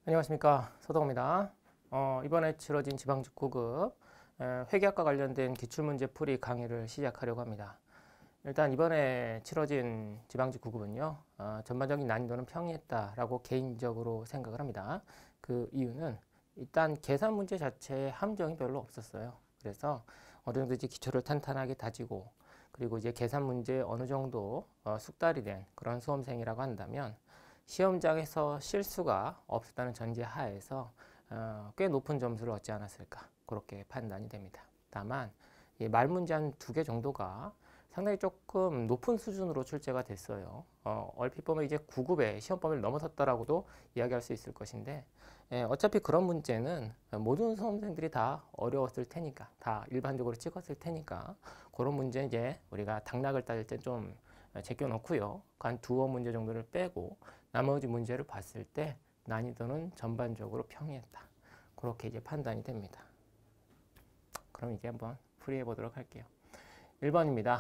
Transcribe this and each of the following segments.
안녕하십니까, 서동호입니다. 이번에 치러진 지방직 9급 회계학과 관련된 기출문제 풀이 강의를 시작하려고 합니다. 일단 이번에 치러진 지방직 9급은요, 전반적인 난이도는 평이했다라고 개인적으로 생각을 합니다. 그 이유는 일단 계산 문제 자체에 함정이 별로 없었어요. 그래서 어느 정도 이제 기초를 탄탄하게 다지고, 그리고 이제 계산 문제에 어느 정도 숙달이 된 그런 수험생이라고 한다면 시험장에서 실수가 없었다는 전제 하에서 꽤 높은 점수를 얻지 않았을까, 그렇게 판단이 됩니다. 다만 이 말 문제 한 2개 정도가 상당히 조금 높은 수준으로 출제가 됐어요. 얼핏 보면 이제 9급의 시험 범위를 넘어섰다라고도 이야기할 수 있을 것인데, 어차피 그런 문제는 모든 수험생들이 다 어려웠을 테니까, 다 일반적으로 찍었을 테니까 그런 문제 이제 우리가 당락을 따질 때 좀 제껴놓고요. 한 2어 문제 정도를 빼고 나머지 문제를 봤을 때 난이도는 전반적으로 평이했다, 그렇게 이제 판단이 됩니다. 그럼 이제 한번 풀이해 보도록 할게요. 1번입니다.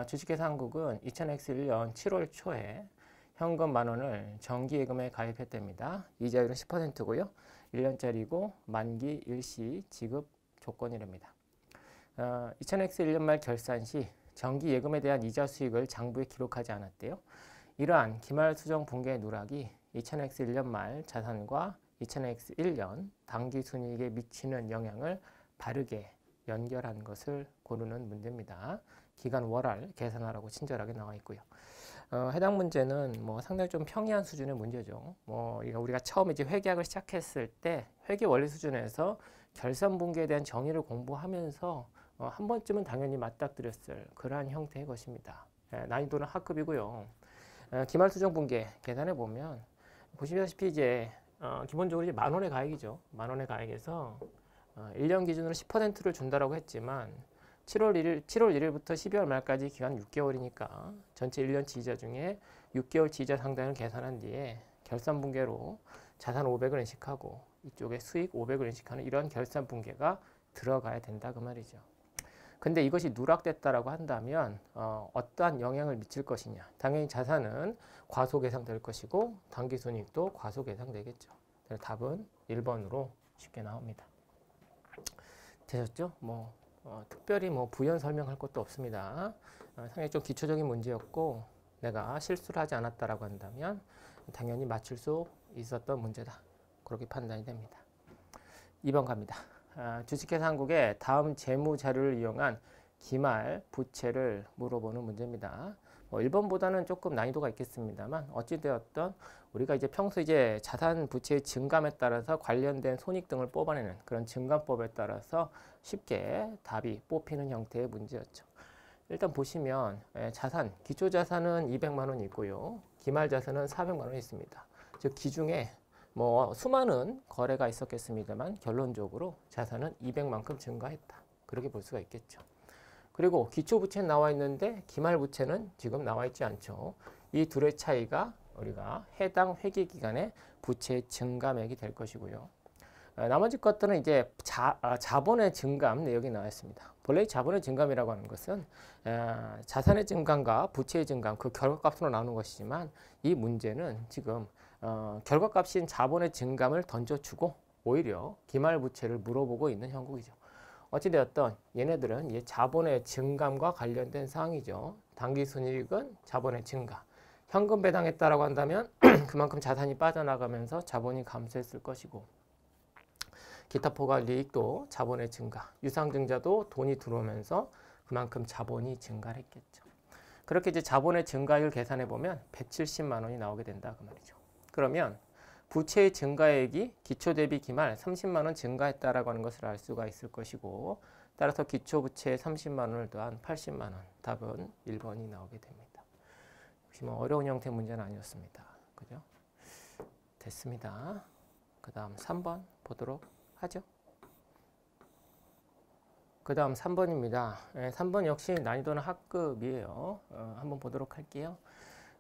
주식회사한국은 2000X1년 7월 초에 현금 10,000원을 정기예금에 가입했답니다. 이자율은 10%고요. 1년짜리고 만기 일시 지급 조건이랍니다. 2000X1년 말 결산 시 정기예금에 대한 이자 수익을 장부에 기록하지 않았대요. 이러한 기말 수정 붕괴 누락이 2000X1년 말 자산과 2000X1년 당기 순이익에 미치는 영향을 바르게 연결한 것을 고르는 문제입니다. 기간 월할 계산하라고 친절하게 나와 있고요. 해당 문제는 뭐 상당히 좀 평이한 수준의 문제죠. 우리가 처음 이제 회계학을 시작했을 때 회계 원리 수준에서 결산 붕괴에 대한 정의를 공부하면서 한 번쯤은 당연히 맞닥뜨렸을 그러한 형태의 것입니다. 난이도는 하급이고요. 기말 수정 붕괴 계산해 보면 보시다시피 이제 기본적으로 이제 10,000원의 가액이죠. 10,000원의 가액에서 1년 기준으로 10%를 준다라고 했지만 7월 1일부터 12월 말까지 기간 6개월이니까 전체 1년치 이자 중에 6개월치 이자 상당을 계산한 뒤에 결산 붕괴로 자산 500을 인식하고 이쪽에 수익 500을 인식하는 이런 결산 붕괴가 들어가야 된다 그 말이죠. 근데 이것이 누락됐다라고 한다면 어떠한 영향을 미칠 것이냐. 당연히 자산은 과소 계상될 것이고 당기순이익도 과소 계상되겠죠. 답은 1번으로 쉽게 나옵니다. 되셨죠? 특별히 부연 설명할 것도 없습니다. 상당히 좀 기초적인 문제였고 내가 실수를 하지 않았다라고 한다면 당연히 맞출 수 있었던 문제다, 그렇게 판단이 됩니다. 2번 갑니다. 주식회사한국의 다음 재무 자료를 이용한 기말 부채를 물어보는 문제입니다. 1번보다는 조금 난이도가 있겠습니다만 어찌되었던 우리가 이제 평소 이제 자산 부채의 증감에 따라서 관련된 손익 등을 뽑아내는 그런 증감법에 따라서 쉽게 답이 뽑히는 형태의 문제였죠. 일단 보시면 자산, 기초자산은 200만 원이 있고요. 기말자산은 400만 원이 있습니다. 즉 기중에 수많은 거래가 있었겠습니다만 결론적으로 자산은 200만큼 증가했다, 그렇게 볼 수가 있겠죠. 그리고 기초부채는 나와 있는데 기말부채는 지금 나와 있지 않죠. 이 둘의 차이가 우리가 해당 회계기간의 부채의 증감액이 될 것이고요. 나머지 것들은 이제 자본의 증감 내역이 나와 있습니다. 본래 자본의 증감이라고 하는 것은 자산의 증감과 부채의 증감, 그 결과값으로 나오는 것이지만 이 문제는 지금 결과값인 자본의 증감을 던져주고 오히려 기말부채를 물어보고 있는 형국이죠. 어찌되었던 얘네들은 자본의 증감과 관련된 사항이죠. 당기순이익은 자본의 증가. 현금 배당했다라고 한다면 그만큼 자산이 빠져나가면서 자본이 감소했을 것이고, 기타 포괄 이익도 자본의 증가, 유상증자도 돈이 들어오면서 그만큼 자본이 증가를 했겠죠. 그렇게 이제 자본의 증가율 계산해 보면 170만 원이 나오게 된다 그 말이죠. 그러면 부채의 증가액이 기초 대비 기말 30만 원 증가했다라고 하는 것을 알 수가 있을 것이고, 따라서 기초 부채에 30만 원을 더한 80만 원, 답은 1번이 나오게 됩니다. 역시 어려운 형태의 문제는 아니었습니다. 그죠? 됐습니다. 그 다음 3번 보도록 하죠. 그 다음 3번입니다. 3번 역시 난이도는 하급이에요. 한번 보도록 할게요.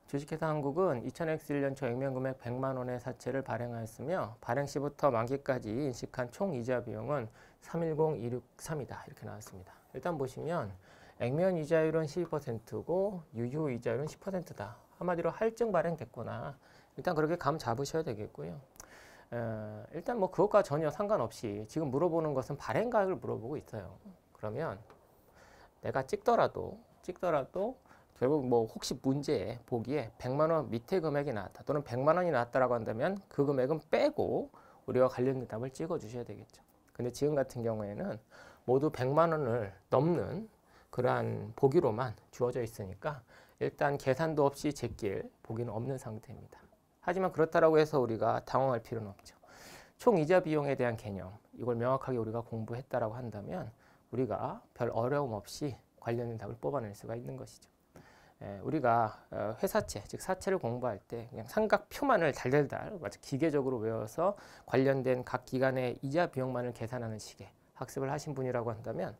주식회사한국은 2000X1년 초 액면금액 100만 원의 사채를 발행하였으며 발행 시부터 만기까지 인식한 총 이자 비용은 310263이다. 이렇게 나왔습니다. 일단 보시면 액면 이자율은 12%고 유효 이자율은 10%다. 한마디로 할증 발행됐구나. 일단 그렇게 감 잡으셔야 되겠고요. 일단 뭐 그것과 전혀 상관없이 지금 물어보는 것은 발행가액을 물어보고 있어요. 그러면 내가 찍더라도 결국 뭐 혹시 문제에 보기에 100만 원 밑에 금액이 나왔다 또는 100만 원이 나왔다라고 한다면 그 금액은 빼고 우리가 관련된 답을 찍어 주셔야 되겠죠. 근데 지금 같은 경우에는 모두 100만 원을 넘는 그러한 보기로만 주어져 있으니까 일단 계산도 없이 제낄 보기는 없는 상태입니다. 하지만 그렇다고 해서 우리가 당황할 필요는 없죠. 총 이자 비용에 대한 개념, 이걸 명확하게 우리가 공부했다라고 한다면 우리가 별 어려움 없이 관련된 답을 뽑아낼 수가 있는 것이죠. 우리가 회사채, 즉 사채를 공부할 때 그냥 삼각표만을 달달달 아주 기계적으로 외워서 관련된 각 기간의 이자 비용만을 계산하는 식의 학습을 하신 분이라고 한다면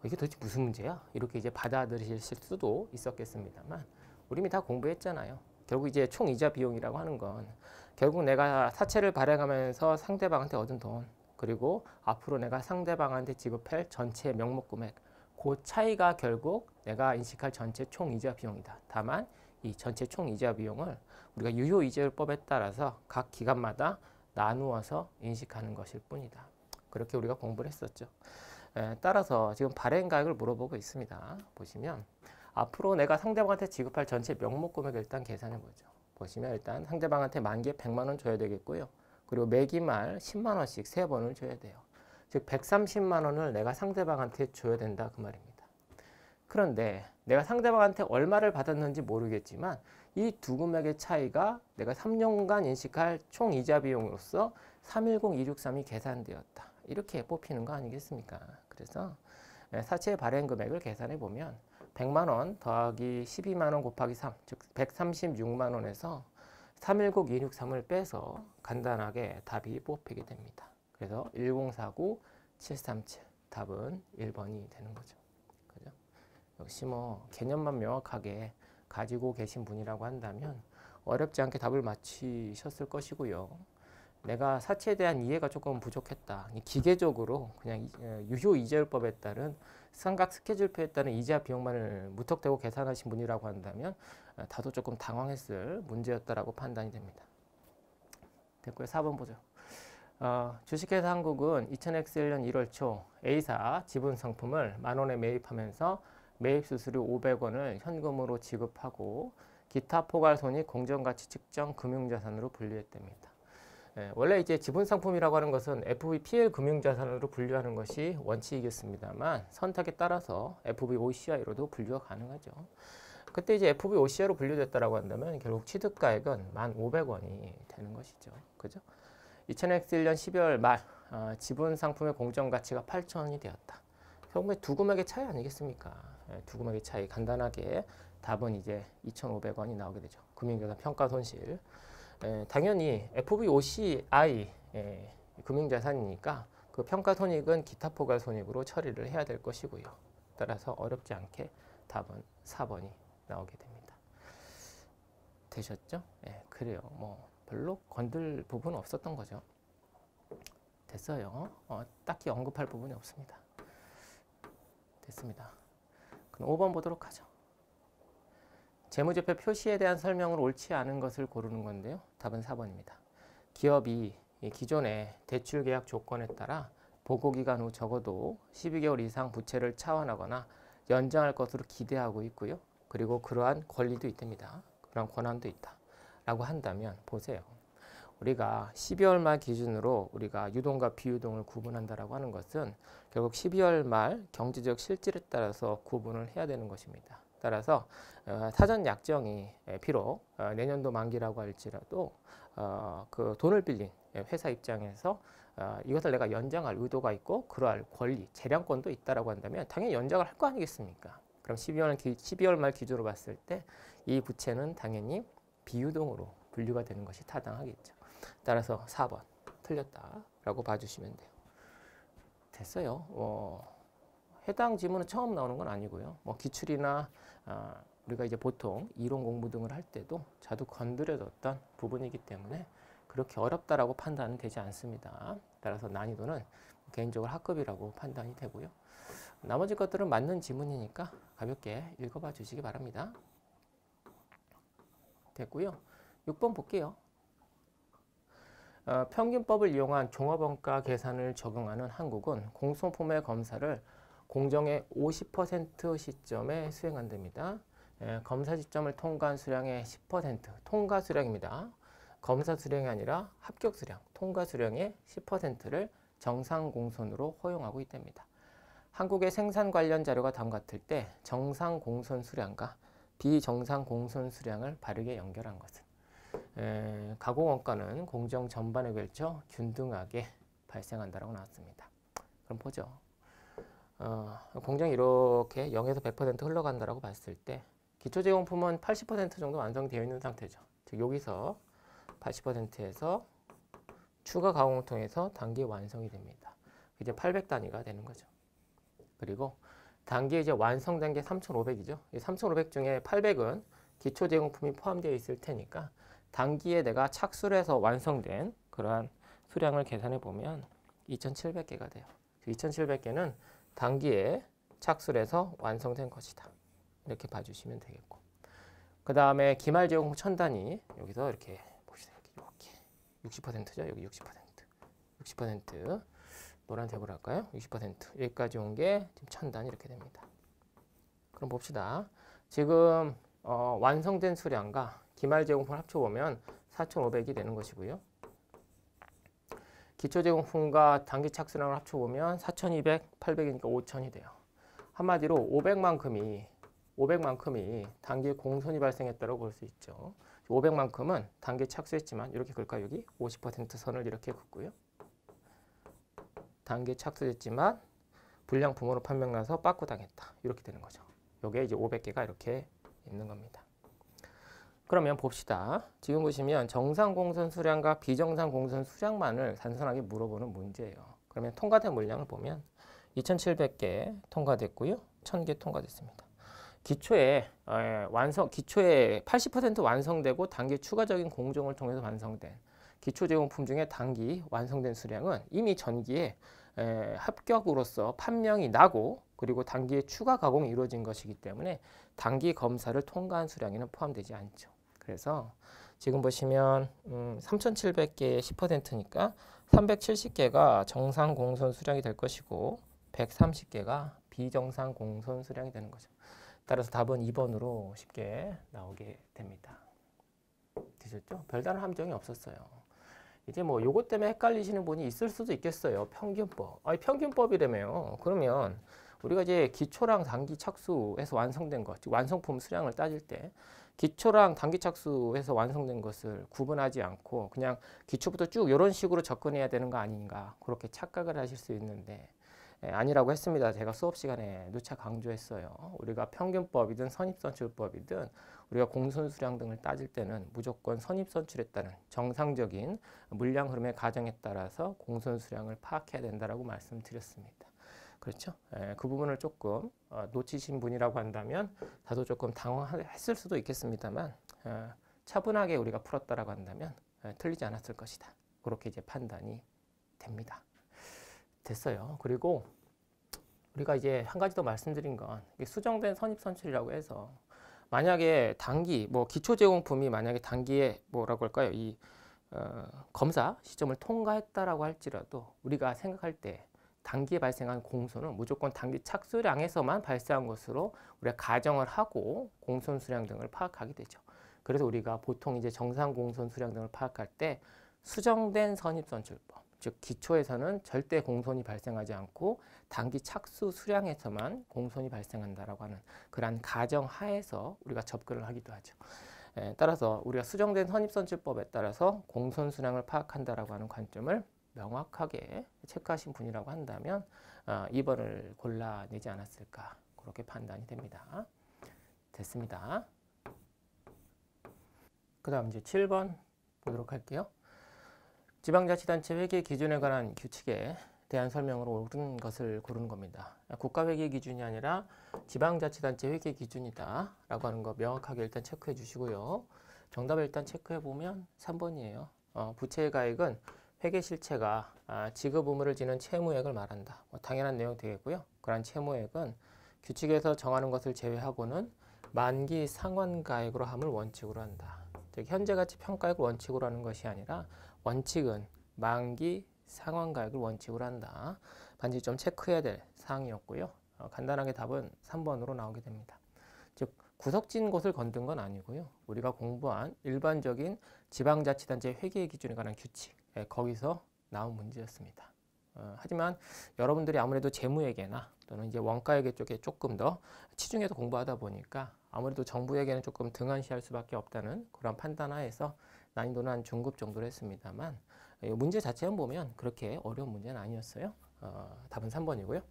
이게 도대체 무슨 문제야? 이렇게 이제 받아들이실 수도 있었겠습니다만 우리 이미 다 공부했잖아요. 결국 이제 총 이자 비용이라고 하는 건 결국 내가 사채를 발행하면서 상대방한테 얻은 돈 그리고 앞으로 내가 상대방한테 지급할 전체 명목 금액 그 차이가 결국 내가 인식할 전체 총 이자 비용이다. 다만 이 전체 총 이자 비용을 우리가 유효 이자율법에 따라서 각 기간마다 나누어서 인식하는 것일 뿐이다. 그렇게 우리가 공부를 했었죠. 따라서 지금 발행가액을 물어보고 있습니다. 보시면 앞으로 내가 상대방한테 지급할 전체 명목 금액을 일단 계산해 보죠. 보시면 일단 상대방한테 만기에 100만 원 줘야 되겠고요. 그리고 매기말 10만 원씩 3번을 줘야 돼요. 즉 130만 원을 내가 상대방한테 줘야 된다 그 말입니다. 그런데 내가 상대방한테 얼마를 받았는지 모르겠지만 이 두 금액의 차이가 내가 3년간 인식할 총 이자 비용으로서 310263이 계산되었다. 이렇게 뽑히는 거 아니겠습니까? 그래서 사채 발행 금액을 계산해 보면 100만 원 더하기 12만 원 곱하기 3, 즉 136만 원에서 310263을 빼서 간단하게 답이 뽑히게 됩니다. 그래서 1049737 답은 1번이 되는 거죠. 그죠? 역시 뭐 개념만 명확하게 가지고 계신 분이라고 한다면 어렵지 않게 답을 맞히셨을 것이고요. 내가 사채에 대한 이해가 조금 부족했다. 기계적으로 그냥 유효 이자율법에 따른 삼각 스케줄표에 따른 이자 비용만을 무턱대고 계산하신 분이라고 한다면 다소 조금 당황했을 문제였다라고 판단이 됩니다. 됐고요. 4번 보죠. 주식회사 한국은 2000X년 1월 초 A사 지분 상품을 10,000원에 매입하면서 매입 수수료 500원을 현금으로 지급하고 기타 포괄 손익 공정가치 측정 금융자산으로 분류했답니다. 원래 이제 지분 상품이라고 하는 것은 FVPL 금융자산으로 분류하는 것이 원칙이겠습니다만 선택에 따라서 FVOCI로도 분류가 가능하죠. 그때 이제 FVOCI로 분류됐다라고 한다면 결국 취득가액은 1,500원이 되는 것이죠. 그죠? 2000X1년 12월 말 지분 상품의 공정가치가 8,000원이 되었다. 결국에 두 금액의 차이 아니겠습니까? 두 금액의 차이 간단하게 답은 이제 2,500원이 나오게 되죠. 금융자산 평가 손실. 당연히 FVOCI 금융자산이니까 그 평가 손익은 기타 포괄 손익으로 처리를 해야 될 것이고요. 따라서 어렵지 않게 답은 4번이 나오게 됩니다. 되셨죠? 그래요. 뭐 별로 건들 부분은 없었던 거죠. 됐어요. 딱히 언급할 부분이 없습니다. 됐습니다. 그럼 5번 보도록 하죠. 재무제표 표시에 대한 설명을 옳지 않은 것을 고르는 건데요. 답은 4번입니다. 기업이 기존의 대출계약 조건에 따라 보고기간 후 적어도 12개월 이상 부채를 차환하거나 연장할 것으로 기대하고 있고요. 그리고 그러한 권리도 있답니다. 그런 권한도 있다. 라고 한다면 보세요. 우리가 12월 말 기준으로 우리가 유동과 비유동을 구분한다라고 하는 것은 결국 12월 말 경제적 실질에 따라서 구분을 해야 되는 것입니다. 따라서 사전 약정이 비록 내년도 만기라고 할지라도 그 돈을 빌린 회사 입장에서 이것을 내가 연장할 의도가 있고 그러할 권리, 재량권도 있다라고 한다면 당연히 연장을 할 거 아니겠습니까? 그럼 12월 말 기준으로 봤을 때 이 부채는 당연히 비유동으로 분류가 되는 것이 타당하겠죠. 따라서 4번 틀렸다라고 봐주시면 돼요. 됐어요. 해당 지문은 처음 나오는 건 아니고요. 뭐 기출이나 우리가 이제 보통 이론 공부 등을 할 때도 자주 건드려졌던 부분이기 때문에 그렇게 어렵다라고 판단은 되지 않습니다. 따라서 난이도는 개인적으로 H급이라고 판단이 되고요. 나머지 것들은 맞는 지문이니까 가볍게 읽어봐 주시기 바랍니다. 됐고요. 6번 볼게요. 평균법을 이용한 종합원가 계산을 적용하는 한국은 공소품의 검사를 공정의 50% 시점에 수행한답니다. 검사 시점을 통과한 수량의 10%, 통과 수량입니다. 검사 수량이 아니라 합격 수량, 통과 수량의 10%를 정상 공손으로 허용하고 있답니다. 한국의 생산 관련 자료가 다음 같을 때 정상 공손 수량과 비정상 공손 수량을 바르게 연결한 것은 가공원가는 공정 전반에 걸쳐 균등하게 발생한다라고 나왔습니다. 그럼 보죠. 공정이 이렇게 0에서 100% 흘러간다라고 봤을 때 기초제공품은 80% 정도 완성되어 있는 상태죠. 즉 여기서 80%에서 추가 가공을 통해서 단기 완성이 됩니다. 이제 800단위가 되는 거죠. 그리고 단기에 이제 완성된 게 3,500이죠. 이 3,500 중에 800은 기초제공품이 포함되어 있을 테니까 단기에 내가 착수를 해서 완성된 그러한 수량을 계산해 보면 2,700개가 돼요. 2,700개는 단기에 착수를 해서 완성된 것이다. 이렇게 봐주시면 되겠고, 그 다음에 기말제공품 1000단위 여기서 이렇게 봅시다. 이렇게 60%죠. 여기 60% 노란색으로 할까요? 60% 여기까지 온 게 지금 1000단위 이렇게 됩니다. 그럼 봅시다. 지금 완성된 수량과 기말제공품을 합쳐보면 4,500이 되는 것이고요. 기초제공품과 단기 착수량을 합쳐보면 4,200, 800이니까 5,000이 돼요. 한마디로 500만큼이 단기에 공손이 발생했다고 볼 수 있죠. 500만큼은 단기에 착수했지만 이렇게 그럴까요? 여기 50% 선을 이렇게 긋고요. 단기에 착수했지만 불량품으로 판명나서 빠꾸당했다. 이렇게 되는 거죠. 요게 이제 500개가 이렇게 있는 겁니다. 그러면 봅시다. 지금 보시면 정상 공손 수량과 비정상 공손 수량만을 단순하게 물어보는 문제예요. 그러면 통과된 물량을 보면 2,700개 통과됐고요. 1,000개 통과됐습니다. 기초에 80% 완성되고 단기 추가적인 공정을 통해서 완성된 기초제공품 중에 단기 완성된 수량은 이미 전기에 합격으로서 판명이 나고 그리고 단기에 추가 가공이 이루어진 것이기 때문에 단기 검사를 통과한 수량에는 포함되지 않죠. 그래서 지금 보시면 3,700개의 10%니까 370개가 정상 공손 수량이 될 것이고 130개가 비정상 공손 수량이 되는 거죠. 따라서 답은 2번으로 쉽게 나오게 됩니다. 되셨죠? 별다른 함정이 없었어요. 이제 뭐 요것 때문에 헷갈리시는 분이 있을 수도 있겠어요. 평균법. 아니 평균법이라며요. 그러면 우리가 이제 기초랑 단기 착수해서 완성된 것, 즉 완성품 수량을 따질 때 기초랑 단기 착수해서 완성된 것을 구분하지 않고 그냥 기초부터 쭉 이런 식으로 접근해야 되는 거 아닌가 그렇게 착각을 하실 수 있는데 아니라고 했습니다. 제가 수업 시간에 누차 강조했어요. 우리가 평균법이든 선입선출법이든 우리가 공손수량 등을 따질 때는 무조건 선입선출에 따른 정상적인 물량 흐름의 가정에 따라서 공손수량을 파악해야 된다라고 말씀드렸습니다. 그렇죠? 그 부분을 조금 놓치신 분이라고 한다면 다소 조금 당황했을 수도 있겠습니다만 차분하게 우리가 풀었다라고 한다면 틀리지 않았을 것이다. 그렇게 이제 판단이 됩니다. 됐어요. 그리고 우리가 이제 한 가지 더 말씀드린 건 수정된 선입선출이라고 해서 만약에 단기 뭐 기초제공품이 만약에 단기에 뭐라고 할까요? 이 검사 시점을 통과했다라고 할지라도 우리가 생각할 때 단기에 발생한 공손은 무조건 단기 착수량에서만 발생한 것으로 우리가 가정을 하고 공손 수량 등을 파악하게 되죠. 그래서 우리가 보통 이제 정상 공손 수량 등을 파악할 때 수정된 선입선출법, 즉 기초에서는 절대 공손이 발생하지 않고 단기 착수 수량에서만 공손이 발생한다라고 하는 그러한 가정 하에서 우리가 접근을 하기도 하죠. 따라서 우리가 수정된 선입선출법에 따라서 공손 수량을 파악한다라고 하는 관점을 명확하게 체크하신 분이라고 한다면 2번을 골라내지 않았을까 그렇게 판단이 됩니다. 됐습니다. 그 다음 이제 7번 보도록 할게요. 지방자치단체 회계 기준에 관한 규칙에 대한 설명으로 옳은 것을 고르는 겁니다. 국가회계 기준이 아니라 지방자치단체 회계 기준이다 라고 하는 거 명확하게 일단 체크해 주시고요. 정답을 일단 체크해 보면 3번이에요. 부채의 가액은 회계 실체가 지급 의무를 지는 채무액을 말한다. 당연한 내용 되겠고요. 그러한 채무액은 규칙에서 정하는 것을 제외하고는 만기 상환가액으로 함을 원칙으로 한다. 즉 현재 가치 평가액을 원칙으로 하는 것이 아니라 원칙은 만기 상환가액을 원칙으로 한다. 반드시 좀 체크해야 될 사항이었고요. 간단하게 답은 3번으로 나오게 됩니다. 즉 구석진 곳을 건든 건 아니고요. 우리가 공부한 일반적인 지방자치단체 회계 기준에 관한 규칙, 거기서 나온 문제였습니다. 하지만 여러분들이 아무래도 재무회계나 또는 이제 원가회계 쪽에 조금 더 치중해서 공부하다 보니까 아무래도 정부회계는 조금 등한시할 수밖에 없다는 그런 판단하에서 난이도는 한 중급 정도로 했습니다만 문제 자체만 보면 그렇게 어려운 문제는 아니었어요. 답은 3번이고요.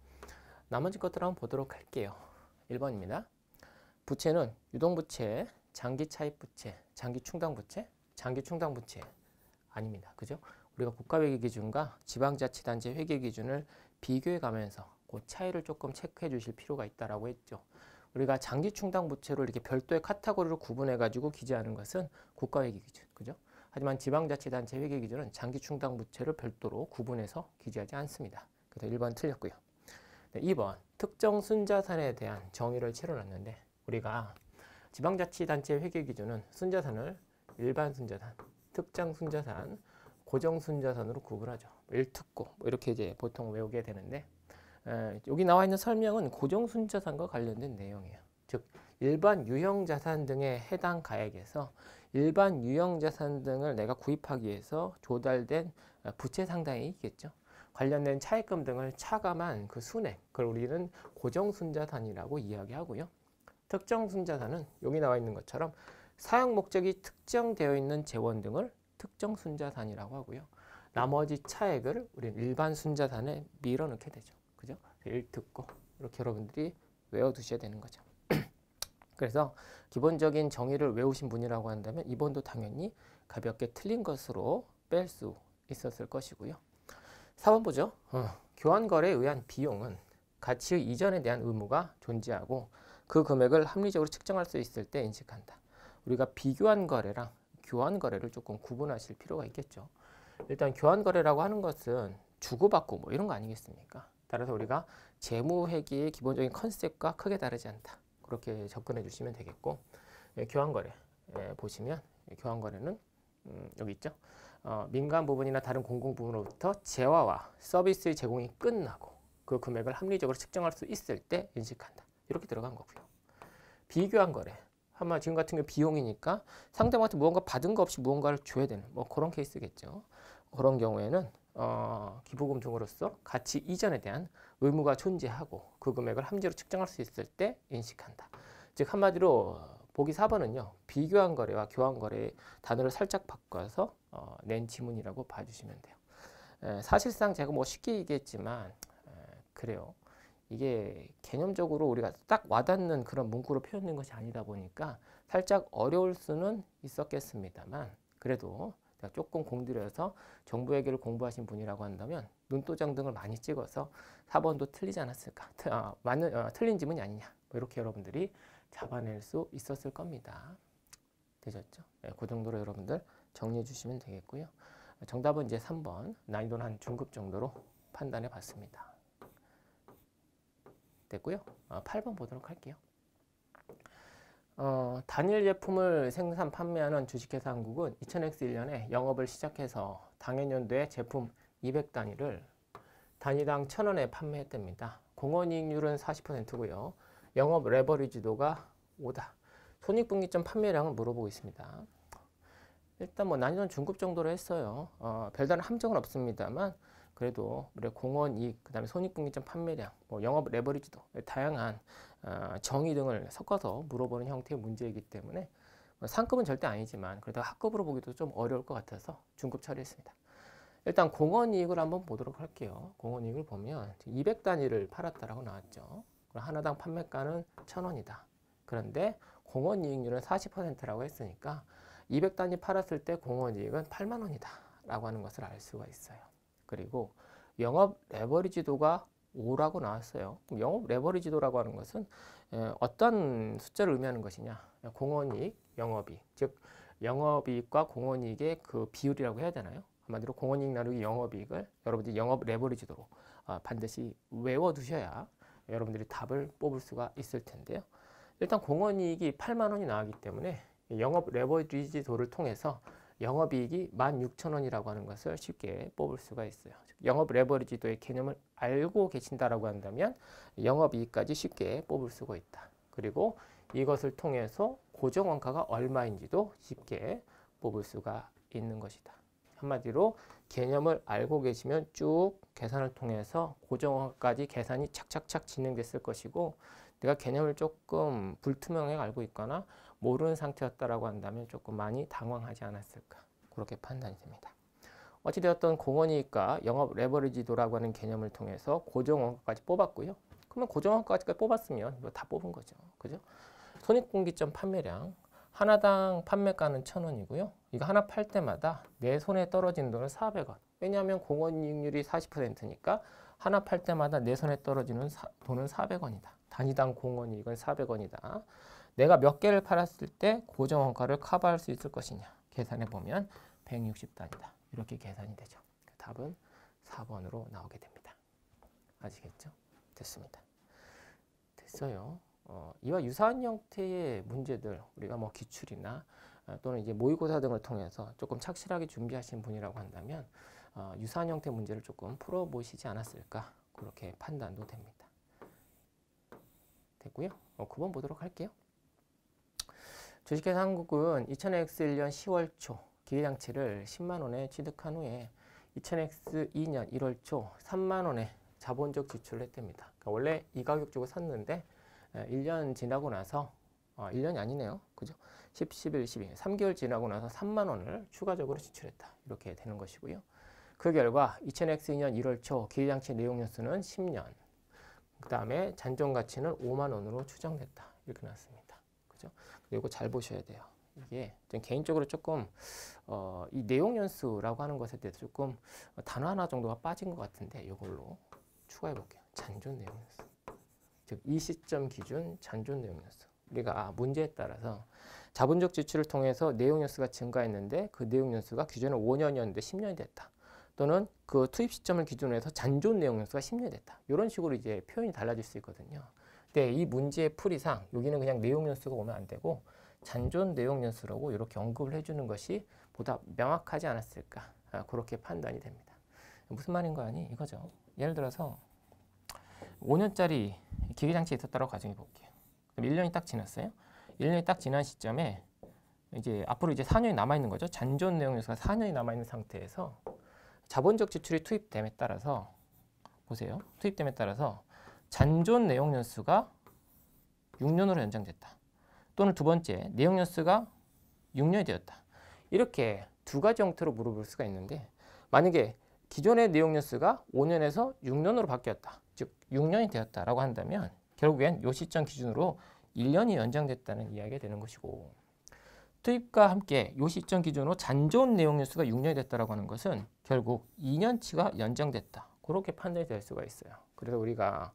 나머지 것들 한번 보도록 할게요. 1번입니다. 부채는 유동부채, 장기차입부채, 장기충당부채, 장기충당부채 아닙니다. 그죠? 우리가 국가회계 기준과 지방자치단체 회계 기준을 비교해 가면서 그 차이를 조금 체크해 주실 필요가 있다라고 했죠. 우리가 장기충당부채로 이렇게 별도의 카테고리로 구분해 가지고 기재하는 것은 국가회계 기준, 그죠? 하지만 지방자치단체 회계 기준은 장기충당부채를 별도로 구분해서 기재하지 않습니다. 그래서 1번 틀렸고요. 네, 2번 특정 순자산에 대한 정의를 치러놨는데 우리가 지방자치단체 회계 기준은 순자산을 일반 순자산, 특정 순자산, 고정 순자산으로 구분하죠. 일특고 뭐 이렇게 이제 보통 외우게 되는데 여기 나와 있는 설명은 고정 순자산과 관련된 내용이에요. 즉 일반 유형자산 등에 해당 가액에서 일반 유형자산 등을 내가 구입하기 위해서 조달된 부채 상당이겠죠. 관련된 차입금 등을 차감한 그 순액, 그걸 우리는 고정 순자산이라고 이야기하고요. 특정 순자산은 여기 나와 있는 것처럼 사용 목적이 특정되어 있는 재원 등을 특정 순자산이라고 하고요. 나머지 차액을 우리는 일반 순자산에 밀어넣게 되죠. 그죠? 일특고 이렇게 여러분들이 외워두셔야 되는 거죠. 그래서 기본적인 정의를 외우신 분이라고 한다면 2번도 당연히 가볍게 틀린 것으로 뺄 수 있었을 것이고요. 4번 보죠. 교환거래에 의한 비용은 가치의 이전에 대한 의무가 존재하고 그 금액을 합리적으로 측정할 수 있을 때 인식한다. 우리가 비교환 거래랑 교환 거래를 조금 구분하실 필요가 있겠죠. 일단 교환 거래라고 하는 것은 주고받고 뭐 이런 거 아니겠습니까? 따라서 우리가 재무회계의 기본적인 컨셉과 크게 다르지 않다. 그렇게 접근해 주시면 되겠고, 교환 거래 보시면 교환 거래는 여기 있죠. 민간 부분이나 다른 공공 부분으로부터 재화와 서비스의 제공이 끝나고 그 금액을 합리적으로 측정할 수 있을 때 인식한다. 이렇게 들어간 거고요. 비교환 거래. 아마 지금 같은 경우 비용이니까 상대방한테 무언가 받은 거 없이 무언가를 줘야 되는 뭐 그런 케이스겠죠. 그런 경우에는 기부금 등으로서 가치 이전에 대한 의무가 존재하고 그 금액을 합리적으로 측정할 수 있을 때 인식한다. 즉 한마디로 보기 4번은요. 비교환 거래와 교환 거래의 단어를 살짝 바꿔서 낸 지문이라고 봐주시면 돼요. 사실상 제가 뭐 쉽게 얘기했지만 그래요. 이게 개념적으로 우리가 딱 와닿는 그런 문구로 표현된 것이 아니다 보니까 살짝 어려울 수는 있었겠습니다만 그래도 제가 조금 공들여서 정부회계를 공부하신 분이라고 한다면 눈도장 등을 많이 찍어서 4번도 틀리지 않았을까? 틀린 지문이 아니냐? 뭐 이렇게 여러분들이 잡아낼 수 있었을 겁니다. 되셨죠? 네, 그 정도로 여러분들 정리해 주시면 되겠고요. 정답은 이제 3번, 난이도는 한 중급 정도로 판단해 봤습니다. 됐고요. 8번 보도록 할게요. 단일 제품을 생산 판매하는 주식회사 한국은 2000X1년에 영업을 시작해서 당해년도에 제품 200단위를 단위당 1,000원에 판매했답니다. 공원이익률은 40%고요. 영업 레버리지도가 5다. 손익분기점 판매량을 물어보고 있습니다. 일단 뭐 난이도는 중급 정도로 했어요. 별다른 함정은 없습니다만 그래도 우리 공원이익, 그 다음에 손익분기점 판매량, 뭐 영업 레버리지도 다양한 정의 등을 섞어서 물어보는 형태의 문제이기 때문에 상급은 절대 아니지만 그래도 하급으로 보기도 좀 어려울 것 같아서 중급 처리했습니다. 일단 공원이익을 한번 보도록 할게요. 공원이익을 보면 200단위를 팔았다라고 나왔죠. 하나당 판매가는 1,000원이다. 그런데 공원이익률은 40%라고 했으니까 200단위 팔았을 때 공원이익은 8만 원이다 라고 하는 것을 알 수가 있어요. 그리고 영업 레버리지도가 5라고 나왔어요. 그럼 영업 레버리지도라고 하는 것은 어떤 숫자를 의미하는 것이냐? 공원이익, 영업이익, 즉 영업이익과 공원이익의 그 비율이라고 해야 되나요? 한마디로 공원이익 나누기 영업이익을 여러분들이 영업 레버리지도로 반드시 외워두셔야 여러분들이 답을 뽑을 수가 있을 텐데요. 일단 공원이익이 8만 원이 나왔기 때문에 영업 레버리지도를 통해서 영업이익이 16,000원이라고 하는 것을 쉽게 뽑을 수가 있어요. 영업 레버리지도의 개념을 알고 계신다라고 한다면 영업이익까지 쉽게 뽑을 수가 있다. 그리고 이것을 통해서 고정원가가 얼마인지도 쉽게 뽑을 수가 있는 것이다. 한마디로 개념을 알고 계시면 쭉 계산을 통해서 고정원가까지 계산이 착착착 진행됐을 것이고, 내가 개념을 조금 불투명하게 알고 있거나 모르는 상태였다라고 한다면 조금 많이 당황하지 않았을까, 그렇게 판단이 됩니다. 어찌되었던 공원이익과 영업 레버리지도라고 하는 개념을 통해서 고정원가까지 뽑았고요. 그러면 고정원가까지 뽑았으면 이거 다 뽑은 거죠. 그죠? 손익분기점 판매량, 하나당 판매가는 1,000원이고요. 이거 하나 팔 때마다 내 손에 떨어지는 돈은 400원. 왜냐하면 공원이익률이 40%니까 하나 팔 때마다 내 손에 떨어지는 돈은 400원이다. 단위당 공원이익은 400원이다. 내가 몇 개를 팔았을 때 고정원가를 커버할 수 있을 것이냐. 계산해 보면 160단이다. 이렇게 계산이 되죠. 답은 4번으로 나오게 됩니다. 아시겠죠? 됐습니다. 됐어요. 이와 유사한 형태의 문제들, 우리가 뭐 기출이나 또는 이제 모의고사 등을 통해서 조금 착실하게 준비하신 분이라고 한다면 유사한 형태 문제를 조금 풀어보시지 않았을까, 그렇게 판단도 됩니다. 됐고요. 9번 보도록 할게요. 주식회사 한국은 2000X1년 10월 초 기계장치를 10만 원에 취득한 후에 2000X2년 1월 초 3만 원에 자본적 지출을 했답니다. 그러니까 원래 이 가격 주고 샀는데 1년 지나고 나서 1년이 아니네요. 그죠? 10, 11, 12, 3개월 지나고 나서 3만 원을 추가적으로 지출했다. 이렇게 되는 것이고요. 그 결과 2000X2년 1월 초 기계장치 내용연수는 10년, 그 다음에 잔존 가치는 5만 원으로 추정됐다. 이렇게 나왔습니다. 그죠? 이거 잘 보셔야 돼요. 이게 개인적으로 조금 이 내용연수라고 하는 것에 대해서 조금 단어 하나 정도가 빠진 것 같은데 이걸로 추가해 볼게요. 잔존 내용연수. 즉 이 시점 기준 잔존 내용연수. 우리가 문제에 따라서 자본적 지출을 통해서 내용연수가 증가했는데 그 내용연수가 기존에 5년이었는데 10년이 됐다. 또는 그 투입 시점을 기준으로 해서 잔존 내용연수가 10년이 됐다. 이런 식으로 이제 표현이 달라질 수 있거든요. 근데 이 문제의 풀이상 여기는 그냥 내용연수가 오면 안 되고 잔존 내용연수라고 이렇게 언급을 해주는 것이 보다 명확하지 않았을까, 그렇게 판단이 됩니다. 무슨 말인 거 아니? 이거죠. 예를 들어서 5년짜리 기계장치에 있었다고 가정해 볼게요. 그럼 1년이 딱 지났어요. 1년이 딱 지난 시점에 이제 앞으로 이제 4년이 남아 있는 거죠. 잔존 내용연수가 4년이 남아 있는 상태에서 자본적 지출이 투입됨에 따라서 보세요. 투입됨에 따라서 잔존 내용연수가 6년으로 연장됐다. 또는 두 번째, 내용연수가 6년이 되었다. 이렇게 두 가지 형태로 물어볼 수가 있는데, 만약에 기존의 내용연수가 5년에서 6년으로 바뀌었다. 즉 6년이 되었다라고 한다면 결국엔 이 시점 기준으로 1년이 연장됐다는 이야기가 되는 것이고, 투입과 함께 이 시점 기준으로 잔존 내용연수가 6년이 됐다라고 하는 것은 결국 2년치가 연장됐다. 그렇게 판단이 될 수가 있어요. 그래서 우리가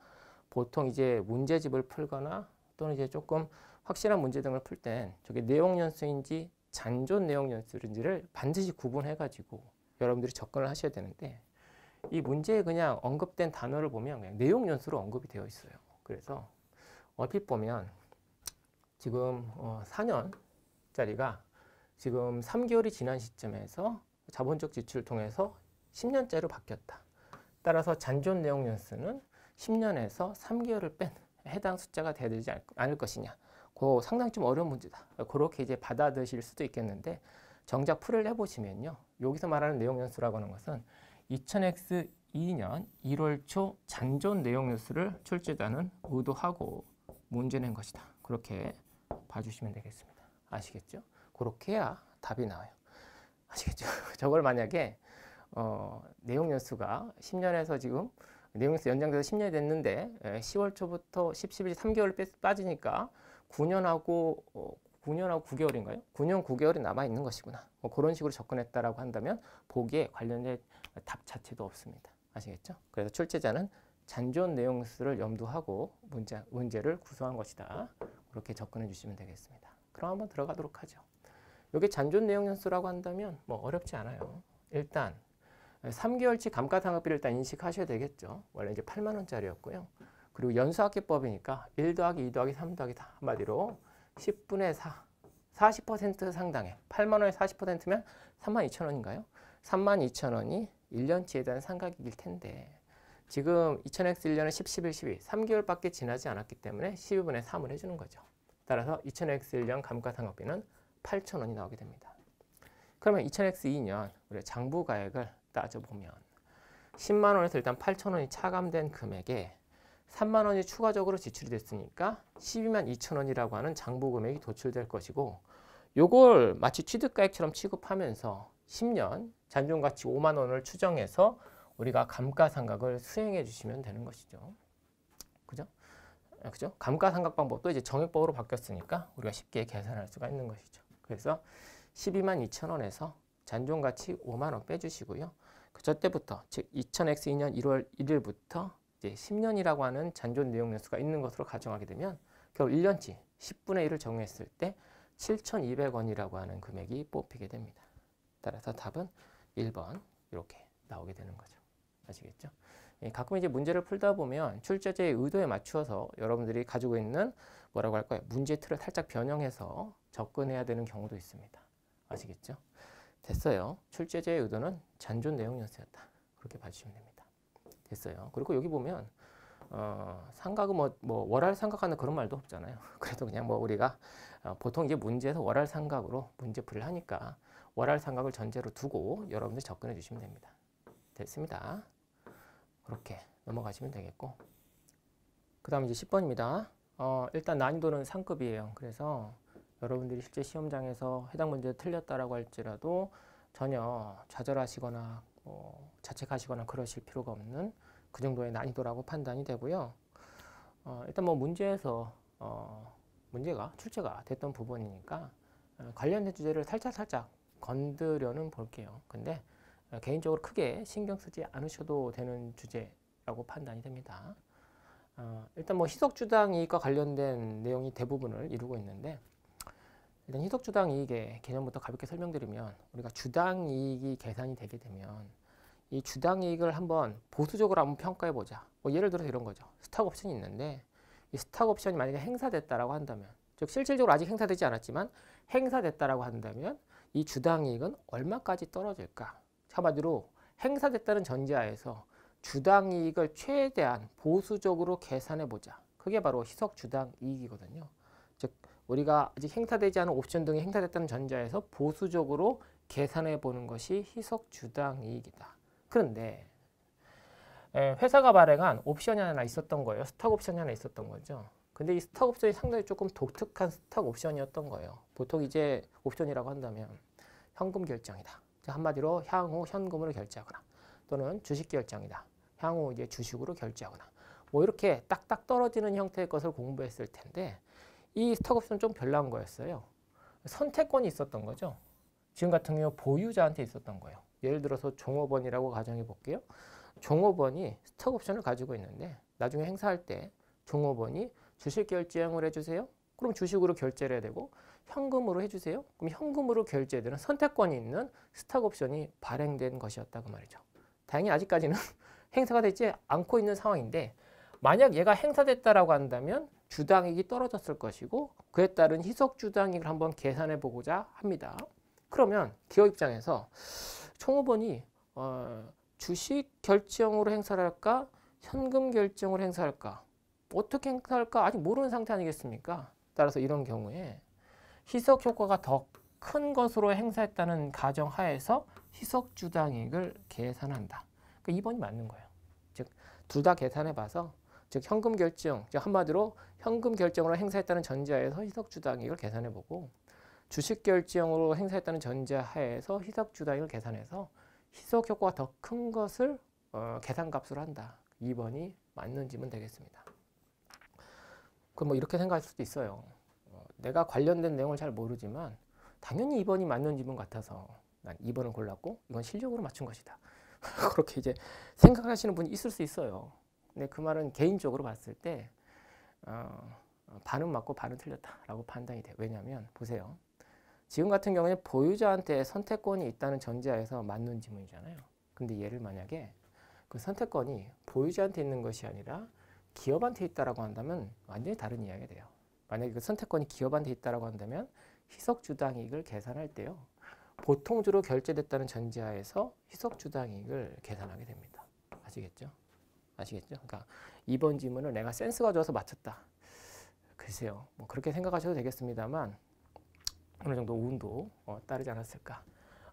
보통 이제 문제집을 풀거나 또는 이제 조금 확실한 문제 등을 풀 땐 저게 내용연수인지 잔존 내용연수인지를 반드시 구분해가지고 여러분들이 접근을 하셔야 되는데, 이 문제에 그냥 언급된 단어를 보면 그냥 내용연수로 언급이 되어 있어요. 그래서 얼핏 보면 지금 4년짜리가 지금 3개월이 지난 시점에서 자본적 지출을 통해서 10년짜리로 바뀌었다. 따라서 잔존 내용연수는 10년에서 3개월을 뺀 해당 숫자가 돼야 되지 않을 것이냐. 그 상당히 좀 어려운 문제다. 그렇게 이제 받아들이실 수도 있겠는데, 정작 풀을 해보시면요. 여기서 말하는 내용연수라고 하는 것은 2000X2년 1월 초 잔존 내용연수를 출제자는 의도하고 문제 낸 것이다. 그렇게 봐주시면 되겠습니다. 아시겠죠? 그렇게 해야 답이 나와요. 아시겠죠? 저걸 만약에 내용연수가 10년에서 지금 내용연수 연장돼서 10년이 됐는데 10월 초부터 10, 11, 3개월 빠지니까 9년하고 9개월인가요? 9년 9개월이 남아있는 것이구나. 그런 식으로 접근했다라고 한다면 보기에 관련된 답 자체도 없습니다. 아시겠죠? 그래서 출제자는 잔존 내용수를 염두하고 문제를 구성한 것이다. 그렇게 접근해 주시면 되겠습니다. 그럼 한번 들어가도록 하죠. 여기 잔존 내용연수라고 한다면 뭐 어렵지 않아요. 일단 3개월치 감가상각비를 일단 인식하셔야 되겠죠. 원래 이제 8만 원짜리였고요. 그리고 연수학기법이니까 1 더하기 2 더하기 3 더하기 4, 한마디로 10분의 4, 40% 상당의 8만 원에 40%면 32,000원인가요? 32,000원이 1년치에 대한 상각이길 텐데 지금 2000X 1년은 10, 11, 12 3개월밖에 지나지 않았기 때문에 12분의 3을 해주는 거죠. 따라서 2000X 1년 감가상각비는 8,000원이 나오게 됩니다. 그러면 2000X 2년 우리가 장부가액을 따져보면 10만 원에서 일단 8,000원이 차감된 금액에 3만 원이 추가적으로 지출이 됐으니까 12만 2천 원이라고 하는 장부 금액이 도출될 것이고 요걸 마치 취득가액처럼 취급하면서 10년 잔존가치 5만 원을 추정해서 우리가 감가상각을 수행해 주시면 되는 것이죠. 그죠? 그죠? 감가상각 방법도 이제 정액법으로 바뀌었으니까 우리가 쉽게 계산할 수가 있는 것이죠. 그래서 12만 2천 원에서 잔존가치 5만 원 빼주시고요. 저 때부터 즉 2000X 2년 1월 1일부터 이제 10년이라고 하는 잔존 내용 연수가 있는 것으로 가정하게 되면 겨우 1년치 10분의 1을 적용했을 때 7,200원이라고 하는 금액이 뽑히게 됩니다. 따라서 답은 1번 이렇게 나오게 되는 거죠. 아시겠죠? 가끔 이제 문제를 풀다 보면 출제자의 의도에 맞추어서 여러분들이 가지고 있는 뭐라고 할까요? 문제 틀을 살짝 변형해서 접근해야 되는 경우도 있습니다. 아시겠죠? 됐어요. 출제자의 의도는 잔존 내용 연수였다. 그렇게 봐주시면 됩니다. 됐어요. 그리고 여기 보면 상각은 뭐 월할 상각하는 그런 말도 없잖아요. 그래도 그냥 뭐 우리가 보통 이제 문제에서 월할 상각으로 문제풀이를 하니까 월할 상각을 전제로 두고 여러분들 접근해 주시면 됩니다. 됐습니다. 그렇게 넘어가시면 되겠고 그 다음 이제 10번입니다. 일단 난이도는 상급이에요. 그래서 여러분들이 실제 시험장에서 해당 문제 틀렸다라고 할지라도 전혀 좌절하시거나 자책하시거나 그러실 필요가 없는 그 정도의 난이도라고 판단이 되고요. 일단 뭐 문제에서 문제가 출제가 됐던 부분이니까 관련된 주제를 살짝 건드려는 볼게요. 근데 개인적으로 크게 신경 쓰지 않으셔도 되는 주제라고 판단이 됩니다. 일단 뭐 희석주당 이익과 관련된 내용이 대부분을 이루고 있는데 일단 희석주당 이익의 개념부터 가볍게 설명드리면 우리가 주당 이익이 계산이 되게 되면 이 주당 이익을 한번 보수적으로 한번 평가해 보자. 뭐 예를 들어서 이런 거죠. 스탁 옵션이 있는데 이 스탁 옵션이 만약에 행사됐다라고 한다면 즉 실질적으로 아직 행사되지 않았지만 행사됐다라고 한다면 이 주당 이익은 얼마까지 떨어질까? 한마디로 행사됐다는 전제하에서 주당 이익을 최대한 보수적으로 계산해 보자. 그게 바로 희석주당 이익이거든요. 즉 우리가 아직 행사되지 않은 옵션 등이 행사됐다는 전제하에서 보수적으로 계산해 보는 것이 희석주당 이익이다. 그런데 회사가 발행한 옵션이 하나 있었던 거예요. 스탁 옵션이 하나 있었던 거죠. 근데 이 스탁 옵션이 상당히 조금 독특한 스탁 옵션이었던 거예요. 보통 이제 옵션이라고 한다면 현금 결정이다. 한마디로 향후 현금으로 결제하거나 또는 주식 결정이다. 향후 이제 주식으로 결제하거나 뭐 이렇게 딱딱 떨어지는 형태의 것을 공부했을 텐데 이 스탁 옵션은 좀 별난 거였어요. 선택권이 있었던 거죠. 지금 같은 경우 보유자한테 있었던 거예요. 예를 들어서 종업원이라고 가정해 볼게요. 종업원이 스탁 옵션을 가지고 있는데 나중에 행사할 때 종업원이 주식 결제형을 해주세요. 그럼 주식으로 결제를 해야 되고 현금으로 해주세요. 그럼 현금으로 결제되는 선택권이 있는 스탁 옵션이 발행된 것이었다고 말이죠. 다행히 아직까지는 행사가 되지 않고 있는 상황인데 만약 얘가 행사됐다라고 한다면 주당이익이 떨어졌을 것이고 그에 따른 희석주당이익을 한번 계산해 보고자 합니다. 그러면 기업 입장에서 총업원이 주식 결제형으로 행사를 할까? 현금 결정으로 행사할까? 어떻게 행사할까? 아직 모르는 상태 아니겠습니까? 따라서 이런 경우에 희석 효과가 더 큰 것으로 행사했다는 가정 하에서 희석주당이익을 계산한다. 그러니까 2번이 맞는 거예요. 즉, 둘 다 계산해 봐서 즉 현금 결정, 즉 한마디로 현금 결정으로 행사했다는 전제하에서 희석주당이익을 계산해 보고 주식 결정으로 행사했다는 전제하에서 희석주당이익을 계산해서 희석 효과가 더 큰 것을 계산값으로 한다. 2번이 맞는 지문 되겠습니다. 그럼 뭐 이렇게 생각할 수도 있어요. 내가 관련된 내용을 잘 모르지만 당연히 2번이 맞는 지문 같아서 난 2번을 골랐고 이건 실력으로 맞춘 것이다. 그렇게 이제 생각하시는 분이 있을 수 있어요. 근데 그 말은 개인적으로 봤을 때 반은 맞고 반은 틀렸다라고 판단이 돼요. 왜냐하면 보세요. 지금 같은 경우에 보유자한테 선택권이 있다는 전제하에서 맞는 지문이잖아요. 근데 얘를 만약에 그 선택권이 보유자한테 있는 것이 아니라 기업한테 있다라고 한다면 완전히 다른 이야기가 돼요. 만약에 그 선택권이 기업한테 있다라고 한다면 희석주당이익을 계산할 때요. 보통주로 결제됐다는 전제하에서 희석주당이익을 계산하게 됩니다. 아시겠죠? 아시겠죠? 그러니까 이번 지문을 내가 센스가 좋아서 맞췄다. 글쎄요. 뭐 그렇게 생각하셔도 되겠습니다만 어느 정도 운도 따르지 않았을까.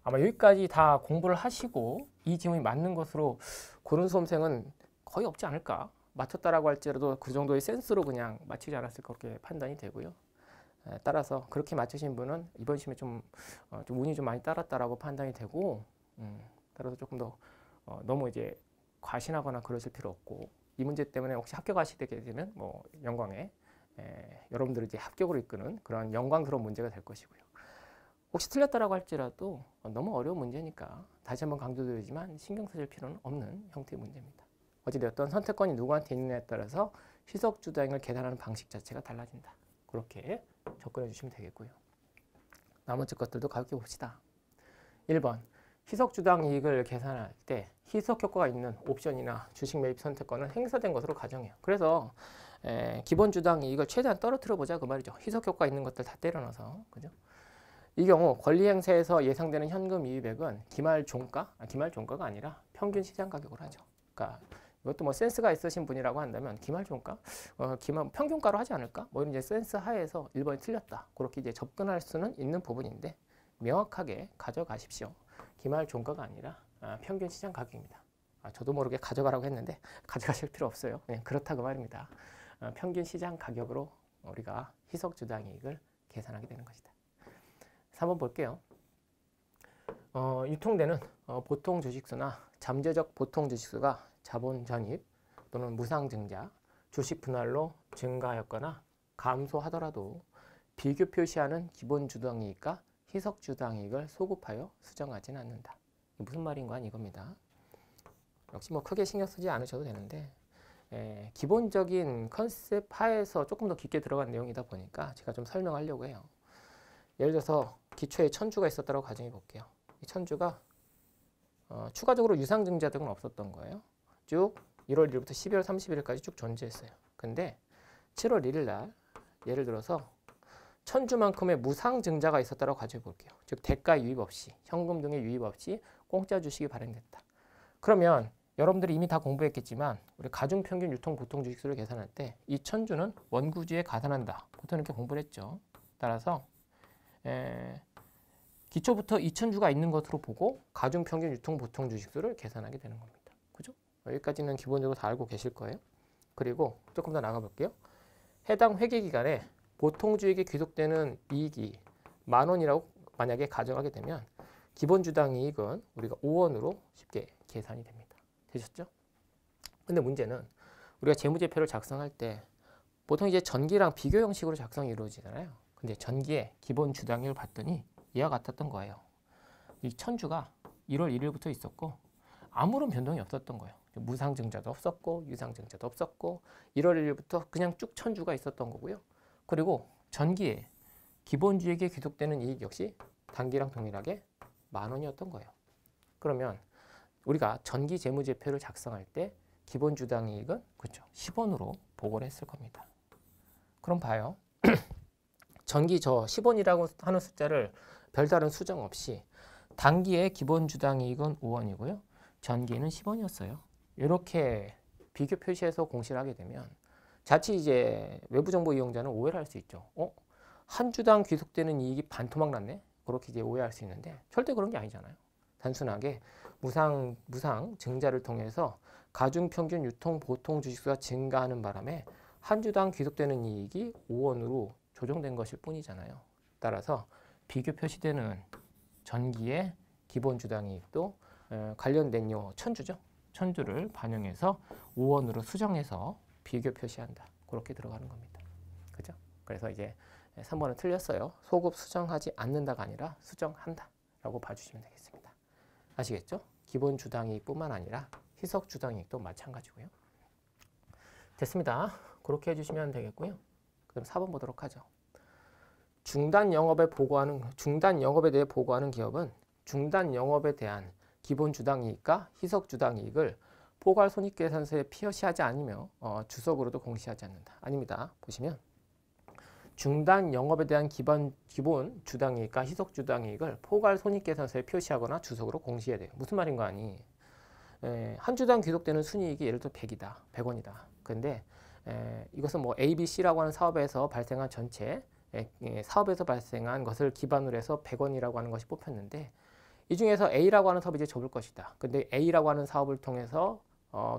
아마 여기까지 다 공부를 하시고 이 지문이 맞는 것으로 고른 수험생은 거의 없지 않을까. 맞췄다라고 할지라도 그 정도의 센스로 그냥 맞히지 않았을까 그렇게 판단이 되고요. 따라서 그렇게 맞추신 분은 이번 시험에 좀 운이 좀 많이 따랐다라고 판단이 되고 따라서 조금 더 너무 이제 과신하거나 그러실 필요 없고 이 문제 때문에 혹시 합격하시게 되면 뭐 영광에 여러분들을 이제 합격으로 이끄는 그런 영광스러운 문제가 될 것이고요. 혹시 틀렸다라고 할지라도 너무 어려운 문제니까 다시 한번 강조드리지만 신경 쓰실 필요는 없는 형태의 문제입니다. 어찌되었든 선택권이 누구한테 있느냐에 따라서 희석주당을 계산하는 방식 자체가 달라진다. 그렇게 접근해 주시면 되겠고요. 나머지 것들도 가볍게 봅시다. 1번 희석주당 이익을 계산할 때 희석 효과가 있는 옵션이나 주식 매입 선택권은 행사된 것으로 가정해요. 그래서 기본 주당 이익을 최대한 떨어뜨려 보자 그 말이죠. 희석 효과 있는 것들 다 때려 넣어서 그죠? 이 경우 권리 행사에서 예상되는 현금 이익액은 기말 종가가 아니라 평균 시장 가격으로 하죠. 그러니까 이것도 뭐 센스가 있으신 분이라고 한다면 기말 종가, 기말 평균가로 하지 않을까? 뭐 이런 이제 센스 하에서 1번이 틀렸다. 그렇게 이제 접근할 수는 있는 부분인데 명확하게 가져가십시오. 기말 종가가 아니라 평균 시장 가격입니다. 저도 모르게 가져가라고 했는데 가져가실 필요 없어요. 그냥 그렇다 그 말입니다. 평균 시장 가격으로 우리가 희석 주당 이익을 계산하게 되는 것이다. 3번 볼게요. 유통되는 보통 주식수나 잠재적 보통 주식수가 자본 전입 또는 무상 증자, 주식 분할로 증가하였거나 감소하더라도 비교 표시하는 기본 주당 이익과 희석 주당 이익을 소급하여 수정하지는 않는다. 무슨 말인가 이겁니다. 역시 뭐 크게 신경 쓰지 않으셔도 되는데 기본적인 컨셉 하에서 조금 더 깊게 들어간 내용이다 보니까 제가 좀 설명하려고 해요. 예를 들어서 기초에 천주가 있었다고 가정해 볼게요. 이 천주가 추가적으로 유상증자 등은 없었던 거예요. 쭉 1월 1일부터 12월 31일까지 쭉 존재했어요. 근데 7월 1일 날 예를 들어서 천주만큼의 무상증자가 있었다고 가정해 볼게요. 즉 대가 유입 없이 현금 등의 유입 없이 공짜 주식이 발행됐다. 그러면 여러분들이 이미 다 공부했겠지만 우리 가중평균 유통 보통 주식수를 계산할 때 이 천주는 원구주에 가산한다. 보통 이렇게 공부를 했죠. 따라서 기초부터 2천주가 있는 것으로 보고 가중평균 유통 보통 주식수를 계산하게 되는 겁니다. 그죠? 여기까지는 기본적으로 다 알고 계실 거예요. 그리고 조금 더 나가 볼게요. 해당 회계기간에 보통주에게 귀속되는 이익이 10,000원이라고 만약에 가정하게 되면 기본 주당 이익은 우리가 5원으로 쉽게 계산이 됩니다. 되셨죠? 근데 문제는 우리가 재무제표를 작성할 때 보통 이제 전기랑 비교 형식으로 작성이 이루어지잖아요. 근데 전기의 기본 주당이익을 봤더니 이와 같았던 거예요. 이 천주가 1월 1일부터 있었고 아무런 변동이 없었던 거예요. 무상증자도 없었고 유상증자도 없었고 1월 1일부터 그냥 쭉 천주가 있었던 거고요. 그리고 전기에 기본주에게 귀속되는 이익 역시 단기랑 동일하게 10,000원이었던 거예요. 그러면 우리가 전기 재무제표를 작성할 때 기본 주당 이익은 그렇죠. 10원으로 보고를 했을 겁니다. 그럼 봐요. 전기 저 10원이라고 하는 숫자를 별다른 수정 없이 단기의 기본 주당 이익은 5원이고요. 전기는 10원이었어요. 이렇게 비교 표시해서 공시를 하게 되면 자칫 이제 외부 정보 이용자는 오해를 할 수 있죠. 한 주당 귀속되는 이익이 반토막 났네? 그렇게 이제 오해할 수 있는데 절대 그런 게 아니잖아요. 단순하게 무상 증자를 통해서 가중평균 유통 보통 주식수가 증가하는 바람에 한 주당 귀속되는 이익이 5원으로 조정된 것일 뿐이잖아요. 따라서 비교 표시되는 전기의 기본 주당 이익도 관련된 요 천주죠. 천주를 반영해서 5원으로 수정해서 비교 표시한다. 그렇게 들어가는 겁니다. 그죠? 그래서 이제 3번은 틀렸어요. 소급 수정하지 않는다가 아니라 수정한다 라고 봐주시면 되겠습니다. 아시겠죠? 기본 주당이익뿐만 아니라 희석 주당이익도 마찬가지고요. 됐습니다. 그렇게 해주시면 되겠고요. 그럼 4번 보도록 하죠. 중단 영업에 대해 보고하는 기업은 중단 영업에 대한 기본 주당이익과 희석 주당이익을 포괄손익계산서에 표시하지 않으며 주석으로도 공시하지 않는다. 아닙니다. 보시면 중단 영업에 대한 기본 주당이익과 희석 주당이익을 포괄 손익계산서에 표시하거나 주석으로 공시해야 돼요. 무슨 말인 거 아니? 한 주당 귀속되는 순이익이 예를 들어 100이다. 100원이다. 근데 이것은 뭐 A, B, C라고 하는 사업에서 발생한 전체 사업에서 발생한 것을 기반으로 해서 100원이라고 하는 것이 뽑혔는데 이 중에서 A라고 하는 사업이 이제 접을 것이다. 근데 A라고 하는 사업을 통해서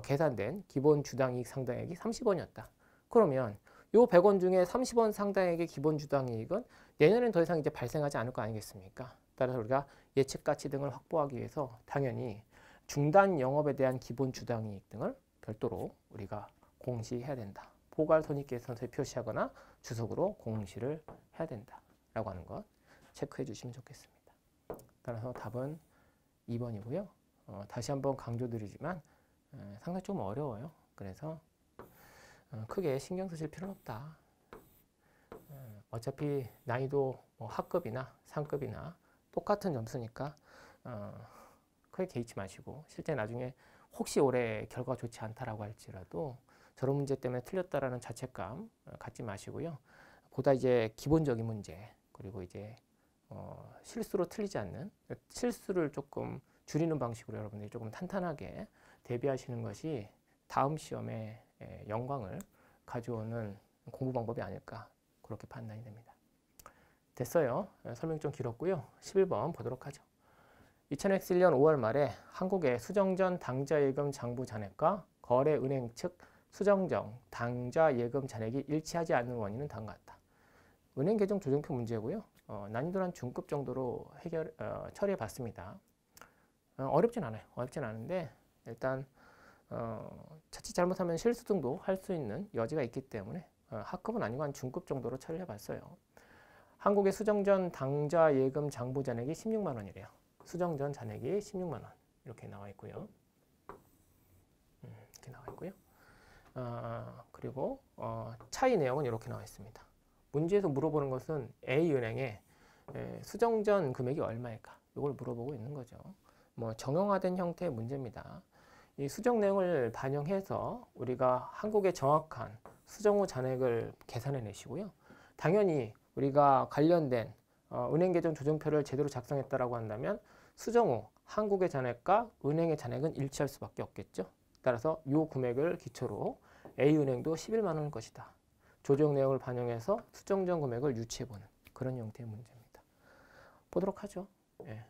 계산된 기본 주당이익 상당액이 30원이었다. 그러면 요 100원 중에 30원 상당액의 기본 주당이익은 내년엔 더 이상 이제 발생하지 않을 거 아니겠습니까? 따라서 우리가 예측 가치 등을 확보하기 위해서 당연히 중단 영업에 대한 기본 주당이익 등을 별도로 우리가 공시해야 된다. 포괄 손익계산서에 표시하거나 주석으로 공시를 해야 된다라고 하는 것 체크해 주시면 좋겠습니다. 따라서 답은 2번이고요. 다시 한번 강조드리지만 상당히 좀 어려워요. 그래서 크게 신경 쓰실 필요는 없다. 어차피 난이도 뭐 하급이나 상급이나 똑같은 점수니까 크게 개의치 마시고 실제 나중에 혹시 올해 결과가 좋지 않다라고 할지라도 저런 문제 때문에 틀렸다라는 자책감 갖지 마시고요. 보다 이제 기본적인 문제 그리고 이제 실수로 틀리지 않는 실수를 조금 줄이는 방식으로 여러분들이 조금 탄탄하게 대비하시는 것이 다음 시험에 영광을 가져오는 공부 방법이 아닐까 그렇게 판단이 됩니다. 됐어요. 설명 좀 길었고요. 11번 보도록 하죠. 2000X1년 5월 말에 한국의 수정전 당좌예금 장부 잔액과 거래은행 측 수정전 당좌예금 잔액이 일치하지 않는 원인은 다음과 같다. 은행 계정 조정표 문제고요. 난이도는 한 중급 정도로 처리해 봤습니다. 어렵진 않아요. 어렵진 않은데 일단 자칫 잘못하면 실수 등도 할 수 있는 여지가 있기 때문에 하급은 아니고 한 중급 정도로 처리해 봤어요. 한국의 수정전 당좌예금 장부 잔액이 16만 원이래요. 수정전 잔액이 16만 원 이렇게 나와 있고요. 이렇게 나와 있고요. 그리고 차이 내용은 이렇게 나와 있습니다. 문제에서 물어보는 것은 A은행의 수정전 금액이 얼마일까? 이걸 물어보고 있는 거죠. 뭐 정형화된 형태의 문제입니다. 이 수정 내용을 반영해서 우리가 한국의 정확한 수정 후 잔액을 계산해 내시고요. 당연히 우리가 관련된 은행 계정 조정표를 제대로 작성했다라고 한다면 수정 후 한국의 잔액과 은행의 잔액은 일치할 수밖에 없겠죠. 따라서 이 금액을 기초로 A은행도 11만 원일 것이다. 조정 내용을 반영해서 수정 전 금액을 유추해보는 그런 형태의 문제입니다. 보도록 하죠. 예.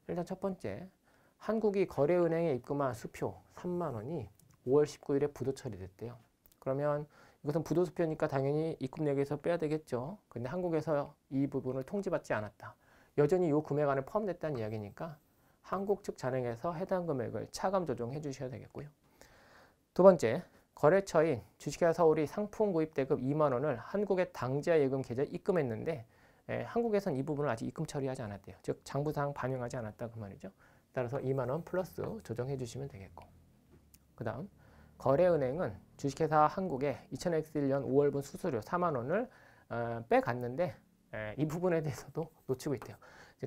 일단 첫 번째, 한국이 거래은행에 입금한 수표 3만 원이 5월 19일에 부도 처리됐대요. 그러면 이것은 부도 수표니까 당연히 입금액에서 빼야 되겠죠. 근데 한국에서 이 부분을 통지받지 않았다. 여전히 이 금액 안에 포함됐다는 이야기니까 한국 측 잔액에서 해당 금액을 차감 조정해 주셔야 되겠고요. 두 번째, 거래처인 주식회사 서울이 상품 구입 대금 2만 원을 한국의 당좌예금 계좌에 입금했는데 한국에선 이 부분을 아직 입금 처리하지 않았대요. 즉 장부상 반영하지 않았다 그 말이죠. 따라서 2만 원 플러스 조정해 주시면 되겠고, 그 다음 거래은행은 주식회사 한국에 2000X1년 5월분 수수료 4만 원을 빼갔는데 이 부분에 대해서도 놓치고 있대요.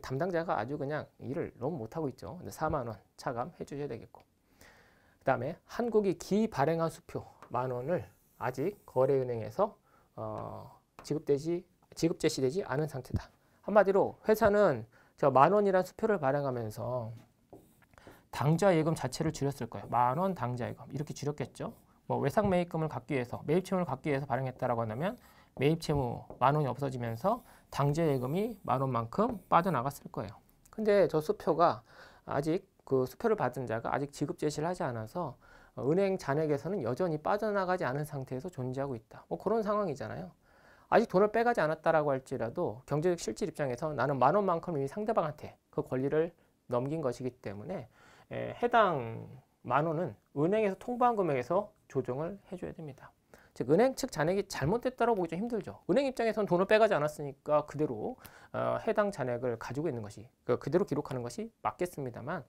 담당자가 아주 그냥 일을 너무 못하고 있죠. 4만 원 차감해 주셔야 되겠고, 그 다음에 한국이 기발행한 수표 만 원을 아직 거래은행에서 지급 제시되지 않은 상태다. 한마디로 회사는 저 만 원이라는 수표를 발행하면서 당좌예금 자체를 줄였을 거예요. 만 원 당좌예금 이렇게 줄였겠죠. 뭐 외상 매입금을 갚기 위해서 매입 채무를 갚기 위해서 발행했다라고 한다면 매입 채무 만 원이 없어지면서 당좌예금이 만 원만큼 빠져나갔을 거예요. 근데 저 수표가 아직 그 수표를 받은 자가 아직 지급 제시를 하지 않아서 은행 잔액에서는 여전히 빠져나가지 않은 상태에서 존재하고 있다. 뭐 그런 상황이잖아요. 아직 돈을 빼가지 않았다라고 할지라도 경제적 실질 입장에서 나는 만 원만큼 이미 상대방한테 그 권리를 넘긴 것이기 때문에 해당 만 원은 은행에서 통보한 금액에서 조정을 해줘야 됩니다. 즉 은행 측 잔액이 잘못됐다고 보기 좀 힘들죠. 은행 입장에서는 돈을 빼가지 않았으니까 그대로 해당 잔액을 가지고 있는 것이 그대로 기록하는 것이 맞겠습니다만,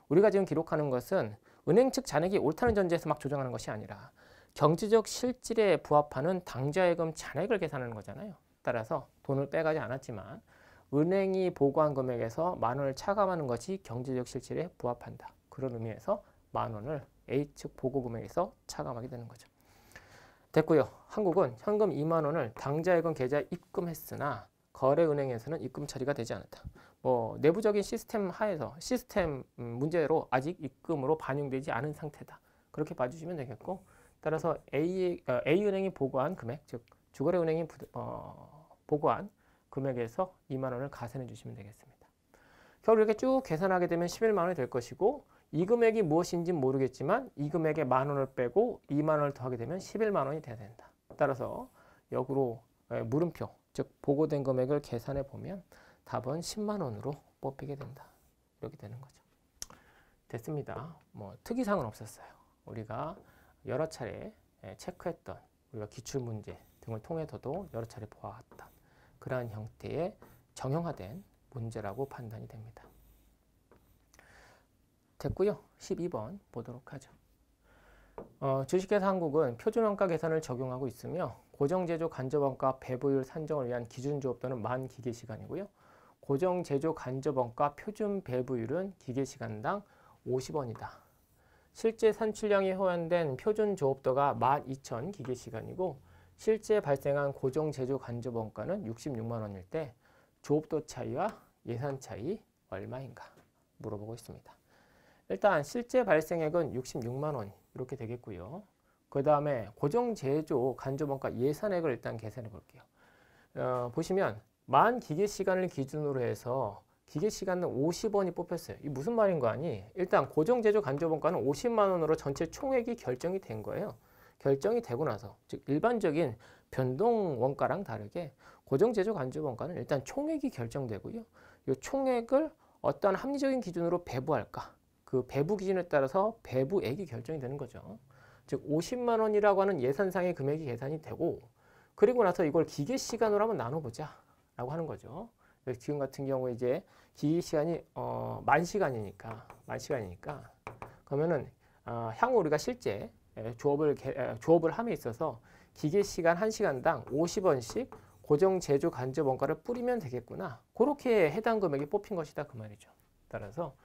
우리가 지금 기록하는 것은 은행 측 잔액이 옳다는 전제에서 막 조정하는 것이 아니라 경제적 실질에 부합하는 당좌예금 잔액을 계산하는 거잖아요. 따라서 돈을 빼가지 않았지만 은행이 보고한 금액에서 만 원을 차감하는 것이 경제적 실질에 부합한다. 그런 의미에서 만 원을 A측 보고 금액에서 차감하게 되는 거죠. 됐고요. 한국은 현금 2만 원을 당좌예금 계좌에 입금했으나 거래은행에서는 입금 처리가 되지 않았다. 뭐 내부적인 시스템 하에서 시스템 문제로 아직 입금으로 반영되지 않은 상태다. 그렇게 봐주시면 되겠고, 따라서 A은행이 보고한 금액, 즉 주거래은행이 보고한 금액에서 2만 원을 가산해 주시면 되겠습니다. 결국 이렇게 쭉 계산하게 되면 11만 원이 될 것이고, 이 금액이 무엇인지 모르겠지만 이 금액에 만 원을 빼고 2만 원을 더하게 되면 11만 원이 돼야 된다. 따라서 역으로 물음표, 즉 보고된 금액을 계산해 보면 답은 10만 원으로 뽑히게 된다. 이렇게 되는 거죠. 됐습니다. 뭐 특이사항은 없었어요. 우리가 여러 차례 체크했던, 우리가 기출문제 등을 통해서도 여러 차례 보아왔던 그러한 형태의 정형화된 문제라고 판단이 됩니다. 됐고요. 12번 보도록 하죠. 주식회사 한국은 표준원가 계산을 적용하고 있으며 고정제조 간접원가 배부율 산정을 위한 기준조업도는 만 기계시간이고요. 고정제조 간접원가 표준 배부율은 기계시간당 50원이다. 실제 산출량이 호환된 표준 조업도가 12,000 기계시간이고 실제 발생한 고정제조 간접원가는 66만 원일 때 조업도 차이와 예산 차이 얼마인가 물어보고 있습니다. 일단 실제 발생액은 66만 원 이렇게 되겠고요. 그 다음에 고정제조 간접원가 예산액을 일단 계산해 볼게요. 보시면 만 기계시간을 기준으로 해서 기계시간은 50원이 뽑혔어요. 이 무슨 말인 거 아니? 일단 고정제조 간접원가는 50만 원으로 전체 총액이 결정이 된 거예요. 결정이 되고 나서, 즉 일반적인 변동원가랑 다르게 고정제조 간접원가는 일단 총액이 결정되고요. 이 총액을 어떤 합리적인 기준으로 배부할까? 그 배부 기준에 따라서 배부액이 결정이 되는 거죠. 즉 50만 원이라고 하는 예산상의 금액이 계산이 되고, 그리고 나서 이걸 기계시간으로 한번 나눠보자 라고 하는 거죠. 지금 같은 경우에 이제 기계시간이 만 시간이니까 그러면은 향후 우리가 실제 조업을 함에 있어서 기계시간 1시간당 50원씩 고정제조 간접원가를 뿌리면 되겠구나. 그렇게 해당 금액이 뽑힌 것이다 그 말이죠. 따라서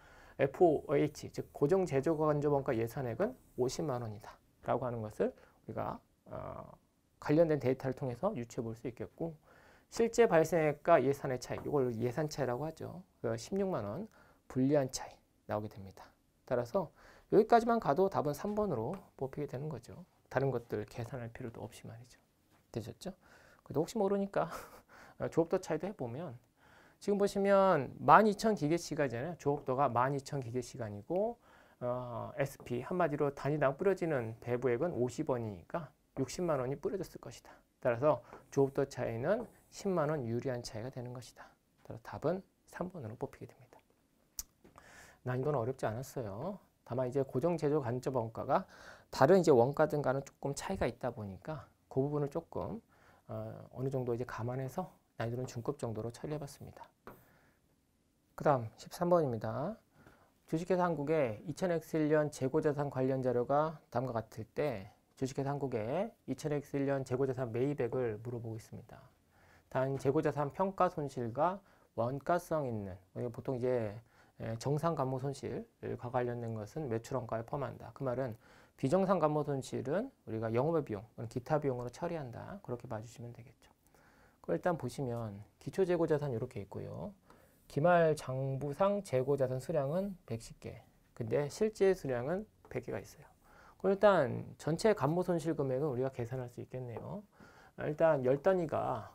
FOH, 즉 고정제조 간접원가 예산액은 50만 원이다 라고 하는 것을 우리가 관련된 데이터를 통해서 유추해 볼 수 있겠고, 실제 발생액과 예산의 차이, 이걸 예산 차이라고 하죠. 16만 원 불리한 차이 나오게 됩니다. 따라서 여기까지만 가도 답은 3번으로 뽑히게 되는 거죠. 다른 것들 계산할 필요도 없이 말이죠. 되셨죠? 그래도 혹시 모르니까 조업도 차이도 해보면, 지금 보시면 12,000 기계시간이잖아요. 조업도가 12,000 기계시간이고 SP 한마디로 단위당 뿌려지는 배부액은 50원이니까 60만 원이 뿌려졌을 것이다. 따라서 조업도 차이는 10만 원 유리한 차이가 되는 것이다. 따라서 답은 3번으로 뽑히게 됩니다. 난이도는 어렵지 않았어요. 다만 이제 고정제조 간접원가가 다른 이제 원가들과는 조금 차이가 있다 보니까 그 부분을 조금 어느 정도 이제 감안해서 난이도는 중급 정도로 처리해 봤습니다. 그 다음 13번입니다. 주식회사 한국의 2000X1년 재고자산 관련 자료가 다음과 같을 때 주식회사 한국의 2000X1년 재고자산 매입액을 물어보고 있습니다. 단 재고자산 평가 손실과 원가성 있는, 보통 이제 정상 감모 손실과 관련된 것은 매출원가에 포함한다. 그 말은 비정상 감모 손실은 우리가 영업의 비용, 기타 비용으로 처리한다. 그렇게 봐주시면 되겠죠. 일단 보시면 기초재고자산 이렇게 있고요. 기말 장부상 재고자산 수량은 110개. 근데 실제 수량은 100개가 있어요. 그럼 일단 전체 감모 손실 금액은 우리가 계산할 수 있겠네요. 일단 10단위가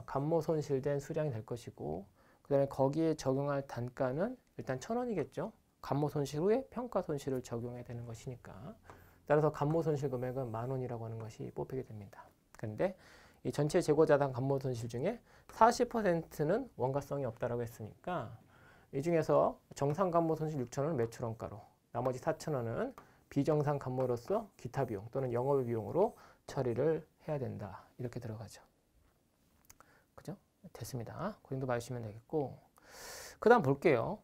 감모 손실된 수량이 될 것이고, 그 다음에 거기에 적용할 단가는 일단 1,000원이겠죠. 감모 손실 후에 평가 손실을 적용해야 되는 것이니까. 따라서 감모 손실 금액은 10,000원이라고 하는 것이 뽑히게 됩니다. 그런데 이 전체 재고자산 감모 손실 중에 40%는 원가성이 없다라고 했으니까 이 중에서 정상 감모 손실 6,000원은 매출원가로, 나머지 4,000원은 비정상 감모로서 기타 비용 또는 영업의 비용으로 처리를 해야 된다. 이렇게 들어가죠. 그죠? 됐습니다. 그 정도 봐주시면 되겠고, 그 다음 볼게요.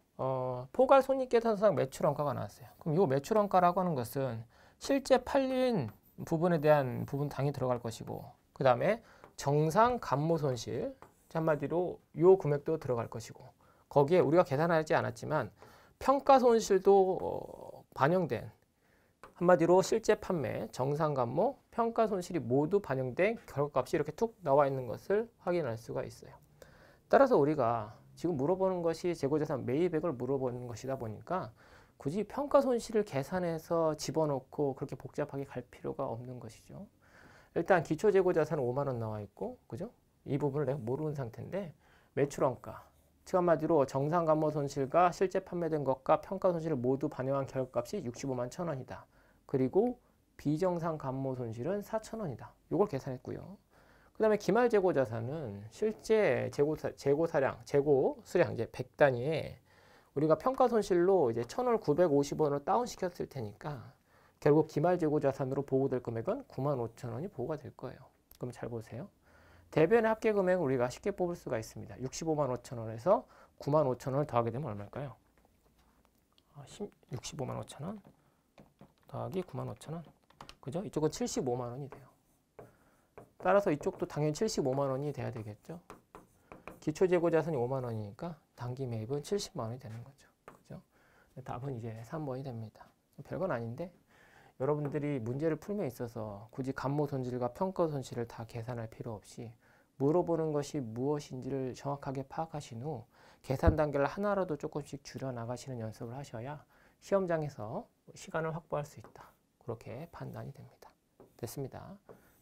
포괄 손익계산서상 매출원가가 나왔어요. 그럼 이 매출원가라고 하는 것은 실제 팔린 부분에 대한 부분 당연히 들어갈 것이고, 그 다음에 정상 감모 손실, 한마디로 이 금액도 들어갈 것이고, 거기에 우리가 계산하지 않았지만 평가 손실도 반영된 한마디로 실제 판매, 정상감모, 평가 손실이 모두 반영된 결과값이 이렇게 툭 나와 있는 것을 확인할 수가 있어요. 따라서 우리가 지금 물어보는 것이 재고자산 매입액을 물어보는 것이다 보니까 굳이 평가 손실을 계산해서 집어넣고 그렇게 복잡하게 갈 필요가 없는 것이죠. 일단 기초 재고자산은 5만 원 나와 있고, 그죠? 이 부분을 내가 모르는 상태인데 매출원가, 즉 한마디로 정상감모 손실과 실제 판매된 것과 평가 손실을 모두 반영한 결과값이 65만 1,000원이다. 그리고 비정상 감모 손실은 4,000원이다. 이걸 계산했고요. 그 다음에 기말 재고 자산은 실제 재고 수량 이제 100단위에 우리가 평가 손실로 이제 1,000원 950원으로 다운시켰을 테니까 결국 기말 재고 자산으로 보고될 금액은 95,000원이 보고가 될 거예요. 그럼 잘 보세요. 대변의 합계 금액을 우리가 쉽게 뽑을 수가 있습니다. 65만 5천원에서 9만 5천원을 더하게 되면 얼마일까요? 65만 5천원 더하기 9만 5천원. 그죠? 이쪽은 75만 원이 돼요. 따라서 이쪽도 당연히 75만 원이 돼야 되겠죠. 기초 재고 자산이 5만 원이니까 단기 매입은 70만 원이 되는 거죠. 그죠? 답은 이제 3번이 됩니다. 별건 아닌데 여러분들이 문제를 풀면 있어서 굳이 감모 손실과 평가 손실을 다 계산할 필요 없이 물어보는 것이 무엇인지를 정확하게 파악하신 후 계산 단계를 하나라도 조금씩 줄여 나가시는 연습을 하셔야 시험장에서 시간을 확보할 수 있다. 그렇게 판단이 됩니다. 됐습니다.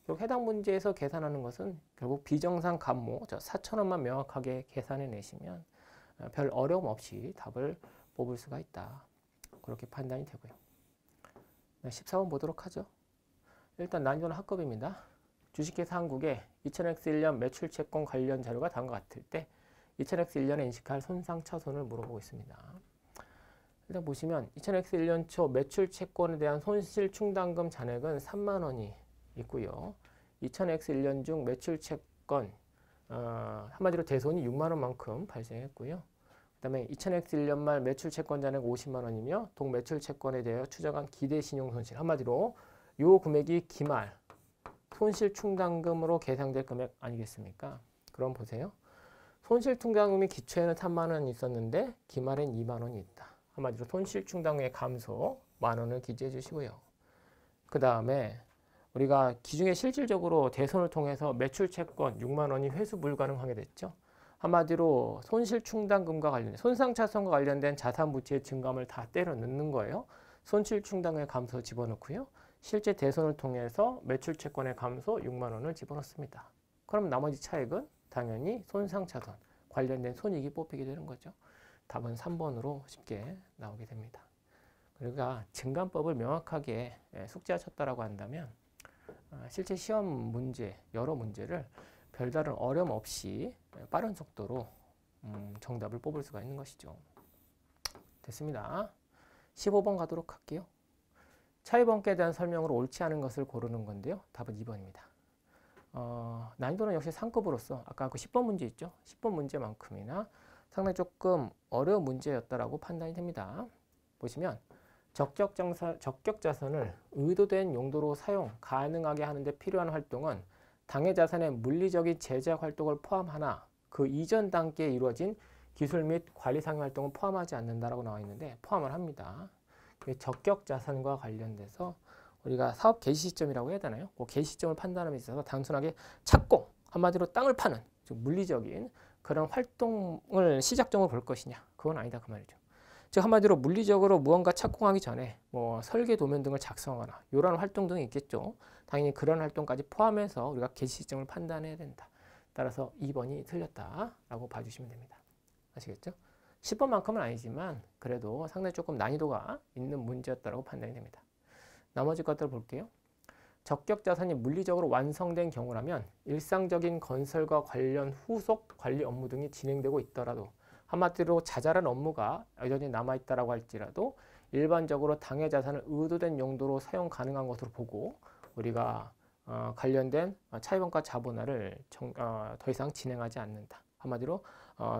결국 해당 문제에서 계산하는 것은 결국 비정상 감모, 4,000원만 명확하게 계산해 내시면 별 어려움 없이 답을 뽑을 수가 있다. 그렇게 판단이 되고요. 14번 보도록 하죠. 일단 난이도는 학급입니다. 주식회사 한국의 2000X1년 매출 채권 관련 자료가 다음과 같을 때 2000X1년에 인식할 손상 차손을 물어보고 있습니다. 일단 보시면 2000X1년 초 매출 채권에 대한 손실 충당금 잔액은 3만 원이 있고요. 2000X1년 중 매출 채권 한마디로 대손이 6만 원만큼 발생했고요. 그 다음에 2000X1년 말 매출 채권 잔액 50만 원이며 동 매출 채권에 대하여 추정한 기대 신용 손실, 한마디로 요 금액이 기말 손실 충당금으로 계상될 금액 아니겠습니까? 그럼 보세요. 손실 충당금이 기초에는 3만 원이 있었는데 기말엔 2만 원이 있다. 한마디로 손실 충당금의 감소 만 원을 기재해 주시고요. 그 다음에 우리가 기중에 실질적으로 대손을 통해서 매출 채권 6만 원이 회수 불가능하게 됐죠. 한마디로 손실 충당금과 관련된 손상차손과 관련된 자산 부채의 증감을 다 때려 넣는 거예요. 손실 충당금의 감소 집어넣고요. 실제 대손을 통해서 매출 채권의 감소 6만 원을 집어넣습니다. 그럼 나머지 차액은 당연히 손상차손 관련된 손익이 뽑히게 되는 거죠. 답은 3번으로 쉽게 나오게 됩니다. 그러니까 증감법을 명확하게 숙지하셨다라고 한다면 실제 시험 문제, 여러 문제를 별다른 어려움 없이 빠른 속도로 정답을 뽑을 수가 있는 것이죠. 됐습니다. 15번 가도록 할게요. 차입원가에 대한 설명으로 옳지 않은 것을 고르는 건데요. 답은 2번입니다. 난이도는 역시 상급으로서 아까 그 10번 문제 있죠. 10번 문제만큼이나 상당히 조금 어려운 문제였다라고 판단이 됩니다. 보시면 적격자산을 의도된 용도로 사용 가능하게 하는 데 필요한 활동은 당해자산의 물리적인 제작 활동을 포함하나 그 이전 단계에 이루어진 기술 및 관리 상용 활동은 포함하지 않는다라고 나와 있는데 포함을 합니다. 적격자산과 관련돼서 우리가 사업 개시 시점이라고 해야 되나요? 그 개시 시점을 판단함에 있어서 단순하게 착공, 한마디로 땅을 파는 즉 물리적인 그런 활동을 시작점으로 볼 것이냐? 그건 아니다 그 말이죠. 즉 한마디로 물리적으로 무언가 착공하기 전에 뭐 설계 도면 등을 작성하거나 이런 활동 등이 있겠죠. 당연히 그런 활동까지 포함해서 우리가 개시 시점을 판단해야 된다. 따라서 2번이 틀렸다라고 봐주시면 됩니다. 아시겠죠? 10번만큼은 아니지만 그래도 상당히 조금 난이도가 있는 문제였다고 판단이 됩니다. 나머지 것들을 볼게요. 적격자산이 물리적으로 완성된 경우라면 일상적인 건설과 관련 후속 관리 업무 등이 진행되고 있더라도 한마디로 자잘한 업무가 여전히 남아있다라고 할지라도 일반적으로 당해자산을 의도된 용도로 사용 가능한 것으로 보고 우리가 관련된 차입원가 자본화를 더 이상 진행하지 않는다. 한마디로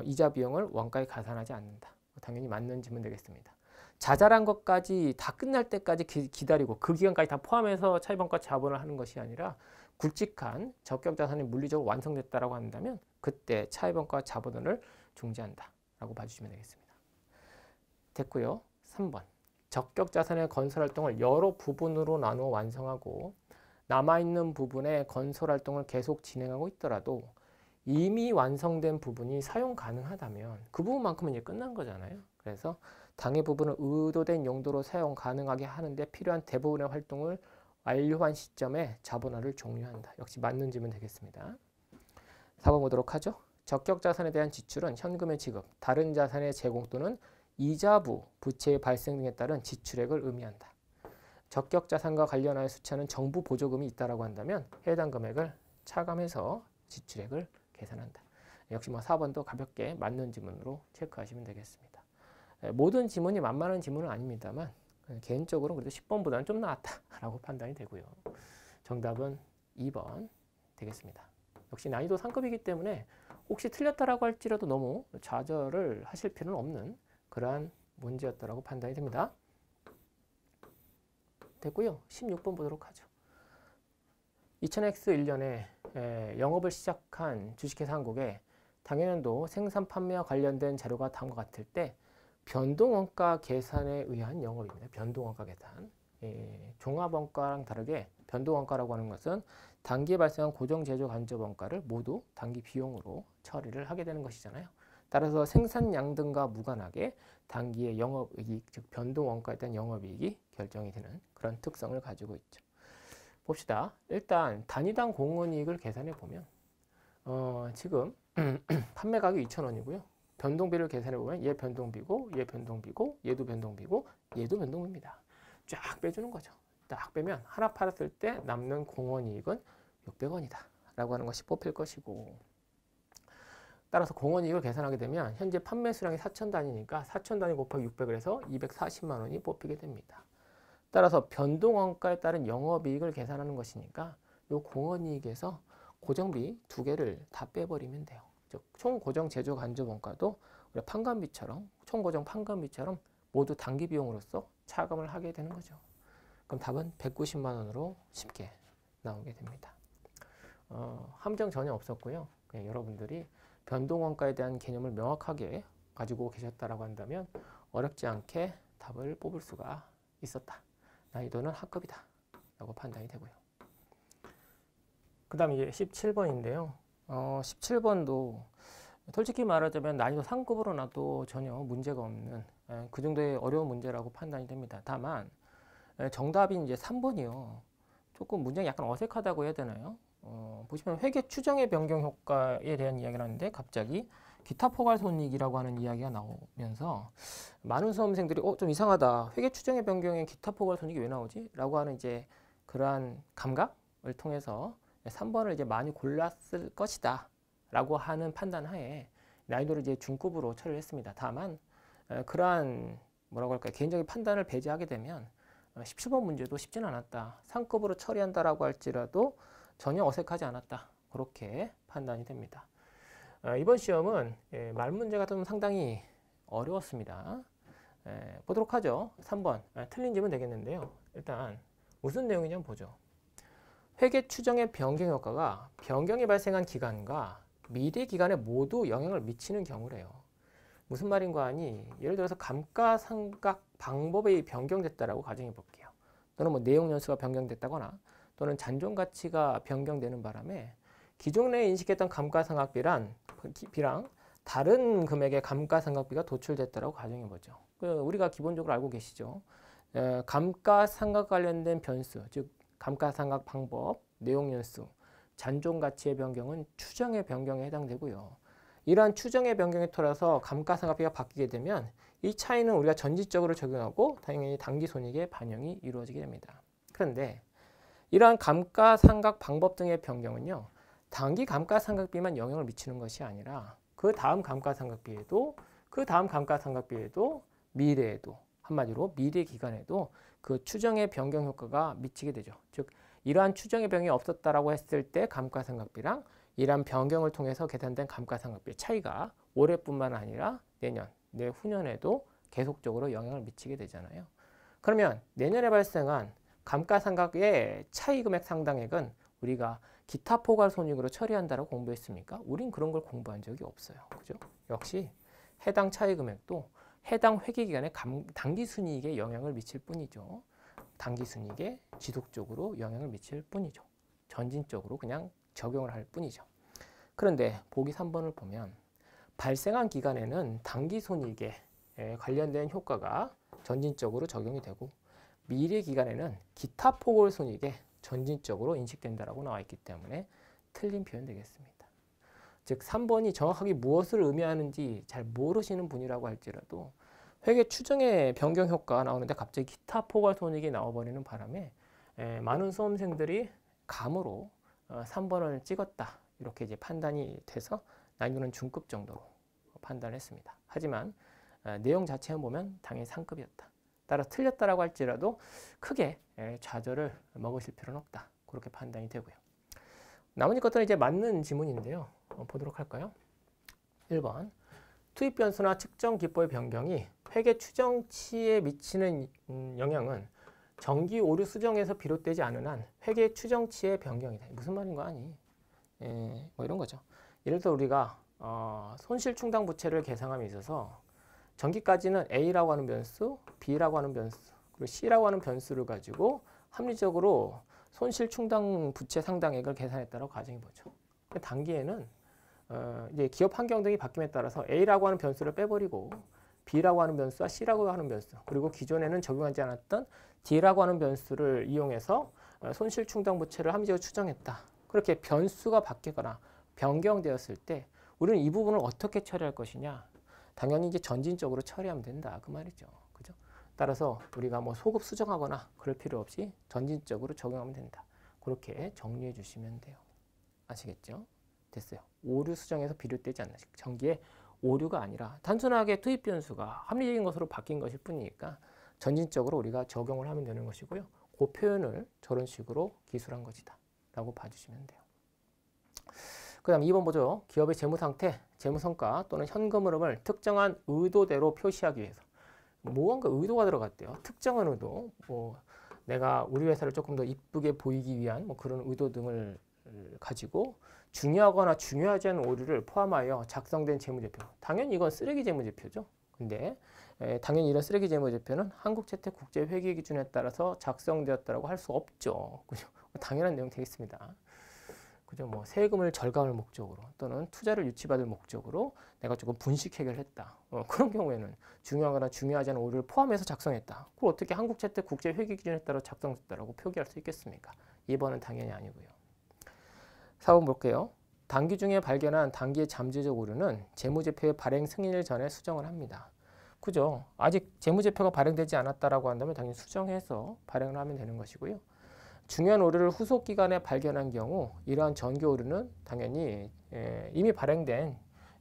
이자 비용을 원가에 가산하지 않는다. 당연히 맞는 질문 되겠습니다. 자잘한 것까지 다 끝날 때까지 기다리고 그 기간까지 다 포함해서 차입원가 자본을 하는 것이 아니라 굵직한 적격자산이 물리적으로 완성됐다라고 한다면 그때 차입원가 자본을 중지한다 라고 봐주시면 되겠습니다. 됐고요. 3번 적격 자산의 건설 활동을 여러 부분으로 나누어 완성하고 남아있는 부분의 건설 활동을 계속 진행하고 있더라도 이미 완성된 부분이 사용 가능하다면 그 부분만큼은 이제 끝난 거잖아요. 그래서 당해 부분을 의도된 용도로 사용 가능하게 하는데 필요한 대부분의 활동을 완료한 시점에 자본화를 종료한다. 역시 맞는 질문 되겠습니다. 4번 보도록 하죠. 적격 자산에 대한 지출은 현금의 지급, 다른 자산의 제공 또는 이자부, 부채의 발생 등에 따른 지출액을 의미한다. 적격 자산과 관련하여 수취하는 정부 보조금이 있다라고 한다면 해당 금액을 차감해서 지출액을 계산한다. 역시 뭐 4번도 가볍게 맞는 지문으로 체크하시면 되겠습니다. 모든 지문이 만만한 지문은 아닙니다만 개인적으로 그래도 10번보다는 좀 나았다라고 판단이 되고요. 정답은 2번 되겠습니다. 역시 난이도 상급이기 때문에 혹시 틀렸다라고 할지라도 너무 좌절을 하실 필요는 없는 그러한 문제였다라고 판단이 됩니다. 됐고요. 16번 보도록 하죠. 2000X1년에 영업을 시작한 주식회사 한국에 당해년도 생산 판매와 관련된 자료가 다음과 같을 때 변동원가 계산에 의한 영업입니다. 변동원가 계산. 종합원가랑 다르게 변동원가라고 하는 것은 단기에 발생한 고정제조 간접원가를 모두 단기 비용으로 처리를 하게 되는 것이잖아요. 따라서 생산량 등과 무관하게 단기의 영업이익, 즉 변동원가에 대한 영업이익이 결정이 되는 그런 특성을 가지고 있죠. 봅시다. 일단 단위당 공헌이익을 계산해 보면 지금 판매 가격이 2,000원이고요. 변동비를 계산해 보면 얘 변동비고 얘 변동비고 얘도 변동비고 얘도 변동비입니다. 쫙 빼주는 거죠. 딱 빼면 하나 팔았을 때 남는 공헌이익은 600원이다 라고 하는 것이 뽑힐 것이고, 따라서 공헌이익을 계산하게 되면 현재 판매 수량이 4,000단위니까 4,000단위 곱하기 600을 해서 240만 원이 뽑히게 됩니다. 따라서 변동원가에 따른 영업이익을 계산하는 것이니까 이 공헌이익에서 고정비 두 개를 다 빼버리면 돼요. 즉 총 고정 제조 간접 원가도 우리 판관비처럼 총 고정 판관비처럼 모두 단기 비용으로서 차감을 하게 되는 거죠. 그럼 답은 190만 원으로 쉽게 나오게 됩니다. 함정 전혀 없었고요. 그냥 여러분들이 변동원가에 대한 개념을 명확하게 가지고 계셨다라고 한다면 어렵지 않게 답을 뽑을 수가 있었다. 난이도는 하급이다 라고 판단이 되고요. 그 다음 이제 17번인데요. 17번도 솔직히 말하자면 난이도 상급으로 놔도 전혀 문제가 없는 그 정도의 어려운 문제라고 판단이 됩니다. 다만 정답이 이제 3번이요. 조금 문장이 약간 어색하다고 해야 되나요? 보시면 회계 추정의 변경 효과에 대한 이야기를 하는데 갑자기 기타 포괄 손익이라고 하는 이야기가 나오면서 많은 수험생들이 좀 이상하다. 회계 추정의 변경에 기타 포괄 손익이 왜 나오지? 라고 하는 이제 그러한 감각을 통해서 3번을 이제 많이 골랐을 것이다 라고 하는 판단 하에 난이도를 이제 중급으로 처리를 했습니다. 다만 그러한 뭐라고 할까요? 개인적인 판단을 배제하게 되면 17번 문제도 쉽지는 않았다. 상급으로 처리한다라고 할지라도 전혀 어색하지 않았다. 그렇게 판단이 됩니다. 이번 시험은 말 문제가 좀 상당히 어려웠습니다. 보도록 하죠. 3번 틀린 질문 되겠는데요. 일단 무슨 내용이냐면 보죠. 회계 추정의 변경 효과가 변경이 발생한 기간과 미래 기간에 모두 영향을 미치는 경우래요. 무슨 말인가 하니 예를 들어서 감가상각 방법이 변경됐다라고 가정해 볼게요. 또는 뭐 내용 연수가 변경됐다거나 또는 잔존 가치가 변경되는 바람에 기존에 인식했던 감가상각비랑 다른 금액의 감가상각비가 도출됐다라고 가정해 보죠. 우리가 기본적으로 알고 계시죠. 감가상각 관련된 변수, 즉 감가상각 방법, 내용 연수, 잔존 가치의 변경은 추정의 변경에 해당되고요. 이러한 추정의 변경에 따라서 감가상각비가 바뀌게 되면 이 차이는 우리가 전지적으로 적용하고 당연히 당기손익의 반영이 이루어지게 됩니다. 그런데 이러한 감가상각 방법 등의 변경은요. 단기 감가상각비만 영향을 미치는 것이 아니라 그 다음 감가상각비에도 미래에도 한마디로 미래 기간에도 그 추정의 변경 효과가 미치게 되죠. 즉 이러한 추정의 변경이 없었다라고 했을 때 감가상각비랑 이러한 변경을 통해서 계산된 감가상각비의 차이가 올해뿐만 아니라 내년, 내후년에도 계속적으로 영향을 미치게 되잖아요. 그러면 내년에 발생한 감가상각의 차이 금액 상당액은 우리가 기타 포괄 손익으로 처리한다라고 공부했습니까? 우린 그런 걸 공부한 적이 없어요. 그죠? 역시 해당 차이 금액도 해당 회계기간의 당기순이익에 영향을 미칠 뿐이죠. 당기순이익에 지속적으로 영향을 미칠 뿐이죠. 전진적으로 그냥 적용을 할 뿐이죠. 그런데 보기 3번을 보면 발생한 기간에는 당기순이익에 관련된 효과가 전진적으로 적용이 되고 미래 기간에는 기타 포괄손익에 전진적으로 인식된다라고 나와 있기 때문에 틀린 표현 되겠습니다. 즉 3번이 정확하게 무엇을 의미하는지 잘 모르시는 분이라고 할지라도 회계 추정의 변경 효과가 나오는데 갑자기 기타 포괄손익이 나와버리는 바람에 많은 수험생들이 감으로 3번을 찍었다 이렇게 이제 판단이 돼서 난이도는 중급 정도로 판단했습니다. 하지만 내용 자체만 보면 당연히 상급이었다. 따라 틀렸다라고 할지라도 크게 좌절을 먹으실 필요는 없다. 그렇게 판단이 되고요. 나머지 것들은 이제 맞는 지문인데요. 보도록 할까요? 1번. 투입 변수나 측정 기법의 변경이 회계 추정치에 미치는 영향은 정기 오류 수정에서 비롯되지 않은 한 회계 추정치의 변경이다. 무슨 말인 거 아니? 뭐 이런 거죠. 예를 들어 우리가 손실 충당 부채를 계상함에 있어서 전기까지는 A라고 하는 변수, B라고 하는 변수, 그리고 C라고 하는 변수를 가지고 합리적으로 손실 충당 부채 상당액을 계산했다고 가정해 보죠. 단기에는 이제 기업 환경 등이 바뀜에 따라서 A라고 하는 변수를 빼버리고 B라고 하는 변수와 C라고 하는 변수, 그리고 기존에는 적용하지 않았던 D라고 하는 변수를 이용해서 손실 충당 부채를 합리적으로 추정했다. 그렇게 변수가 바뀌거나 변경되었을 때 우리는 이 부분을 어떻게 처리할 것이냐? 당연히 이제 전진적으로 처리하면 된다. 그 말이죠. 그죠? 따라서 우리가 뭐 소급 수정하거나 그럴 필요 없이 전진적으로 적용하면 된다. 그렇게 정리해 주시면 돼요. 아시겠죠? 됐어요. 오류 수정에서 비롯되지 않는 전기의 오류가 아니라 단순하게 투입 변수가 합리적인 것으로 바뀐 것일 뿐이니까 전진적으로 우리가 적용을 하면 되는 것이고요. 그 표현을 저런 식으로 기술한 것이다. 라고 봐주시면 돼요. 그 다음 2번 보죠. 기업의 재무상태, 재무성과 또는 현금 흐름을 특정한 의도대로 표시하기 위해서. 무언가 의도가 들어갔대요. 특정한 의도, 뭐 내가 우리 회사를 조금 더 이쁘게 보이기 위한 뭐 그런 의도 등을 가지고 중요하거나 중요하지 않은 오류를 포함하여 작성된 재무제표. 당연히 이건 쓰레기 재무제표죠. 근데 당연히 이런 쓰레기 재무제표는 한국재택국제회계 기준에 따라서 작성되었다고 할 수 없죠. 그죠? 당연한 내용 되겠습니다. 그죠? 뭐 세금을 절감할 목적으로 또는 투자를 유치받을 목적으로 내가 조금 분식회계를 했다. 그런 경우에는 중요하거나 중요하지 않은 오류를 포함해서 작성했다. 그걸 어떻게 한국재택국제회계 기준에 따라 작성됐다라고 표기할 수 있겠습니까? 2번은 당연히 아니고요. 4번 볼게요. 단기 중에 발견한 단기의 잠재적 오류는 재무제표의 발행 승인일 전에 수정을 합니다. 그죠? 아직 재무제표가 발행되지 않았다라고 한다면 당연히 수정해서 발행을 하면 되는 것이고요. 중요한 오류를 후속 기간에 발견한 경우 이러한 전기 오류는 당연히 이미 발행된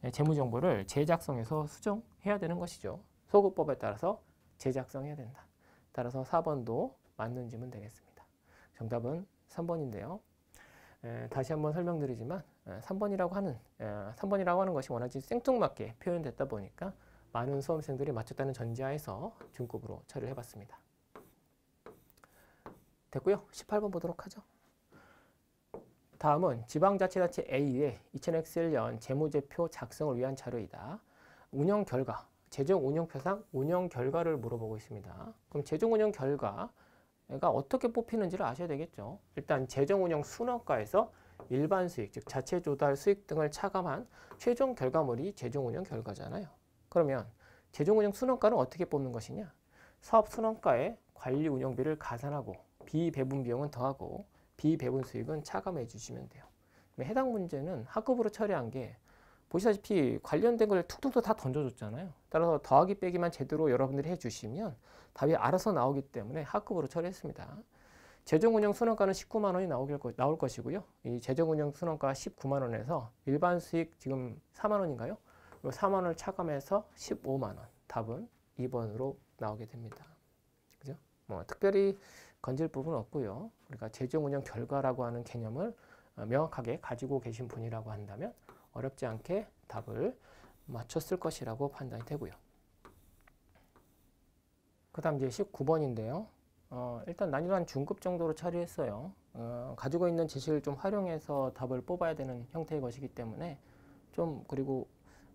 재무정보를 재작성해서 수정해야 되는 것이죠. 소급법에 따라서 재작성해야 된다. 따라서 4번도 맞는 질문 되겠습니다. 정답은 3번인데요. 다시 한번 설명드리지만 3번이라고 하는 것이 워낙 생뚱맞게 표현됐다 보니까 많은 수험생들이 맞췄다는 전제하에서 중급으로 처리를 해봤습니다. 됐고요. 18번 보도록 하죠. 다음은 지방자치단체 A의 2000X년 재무제표 작성을 위한 자료이다. 운영 결과, 재정 운영표상 운영 결과를 물어보고 있습니다. 그럼 재정 운영 결과가 어떻게 뽑히는지를 아셔야 되겠죠. 일단 재정 운영 순원가에서 일반 수익, 즉 자체 조달 수익 등을 차감한 최종 결과물이 재정 운영 결과잖아요. 그러면 재정 운영 순원가는 어떻게 뽑는 것이냐? 사업 순원가에 관리 운영비를 가산하고 비배분 비용은 더하고 비배분 수익은 차감해 주시면 돼요. 해당 문제는 학급으로 처리한 게 보시다시피 관련된 걸 툭툭 다 던져줬잖아요. 따라서 더하기 빼기만 제대로 여러분들이 해주시면 답이 알아서 나오기 때문에 학급으로 처리했습니다. 재정운영 순원가는 19만 원이 나올 것이고요. 이 재정운영 순원가 19만 원에서 일반 수익 지금 4만 원인가요? 4만 원을 차감해서 15만 원. 답은 2번으로 나오게 됩니다. 그죠? 뭐 특별히 건질 부분은 없고요. 우리가 재정운영 결과라고 하는 개념을 명확하게 가지고 계신 분이라고 한다면 어렵지 않게 답을 맞췄을 것이라고 판단이 되고요. 그 다음 이제 19번인데요. 일단 난이도 한 중급 정도로 처리했어요. 가지고 있는 지식을 좀 활용해서 답을 뽑아야 되는 형태의 것이기 때문에 좀 그리고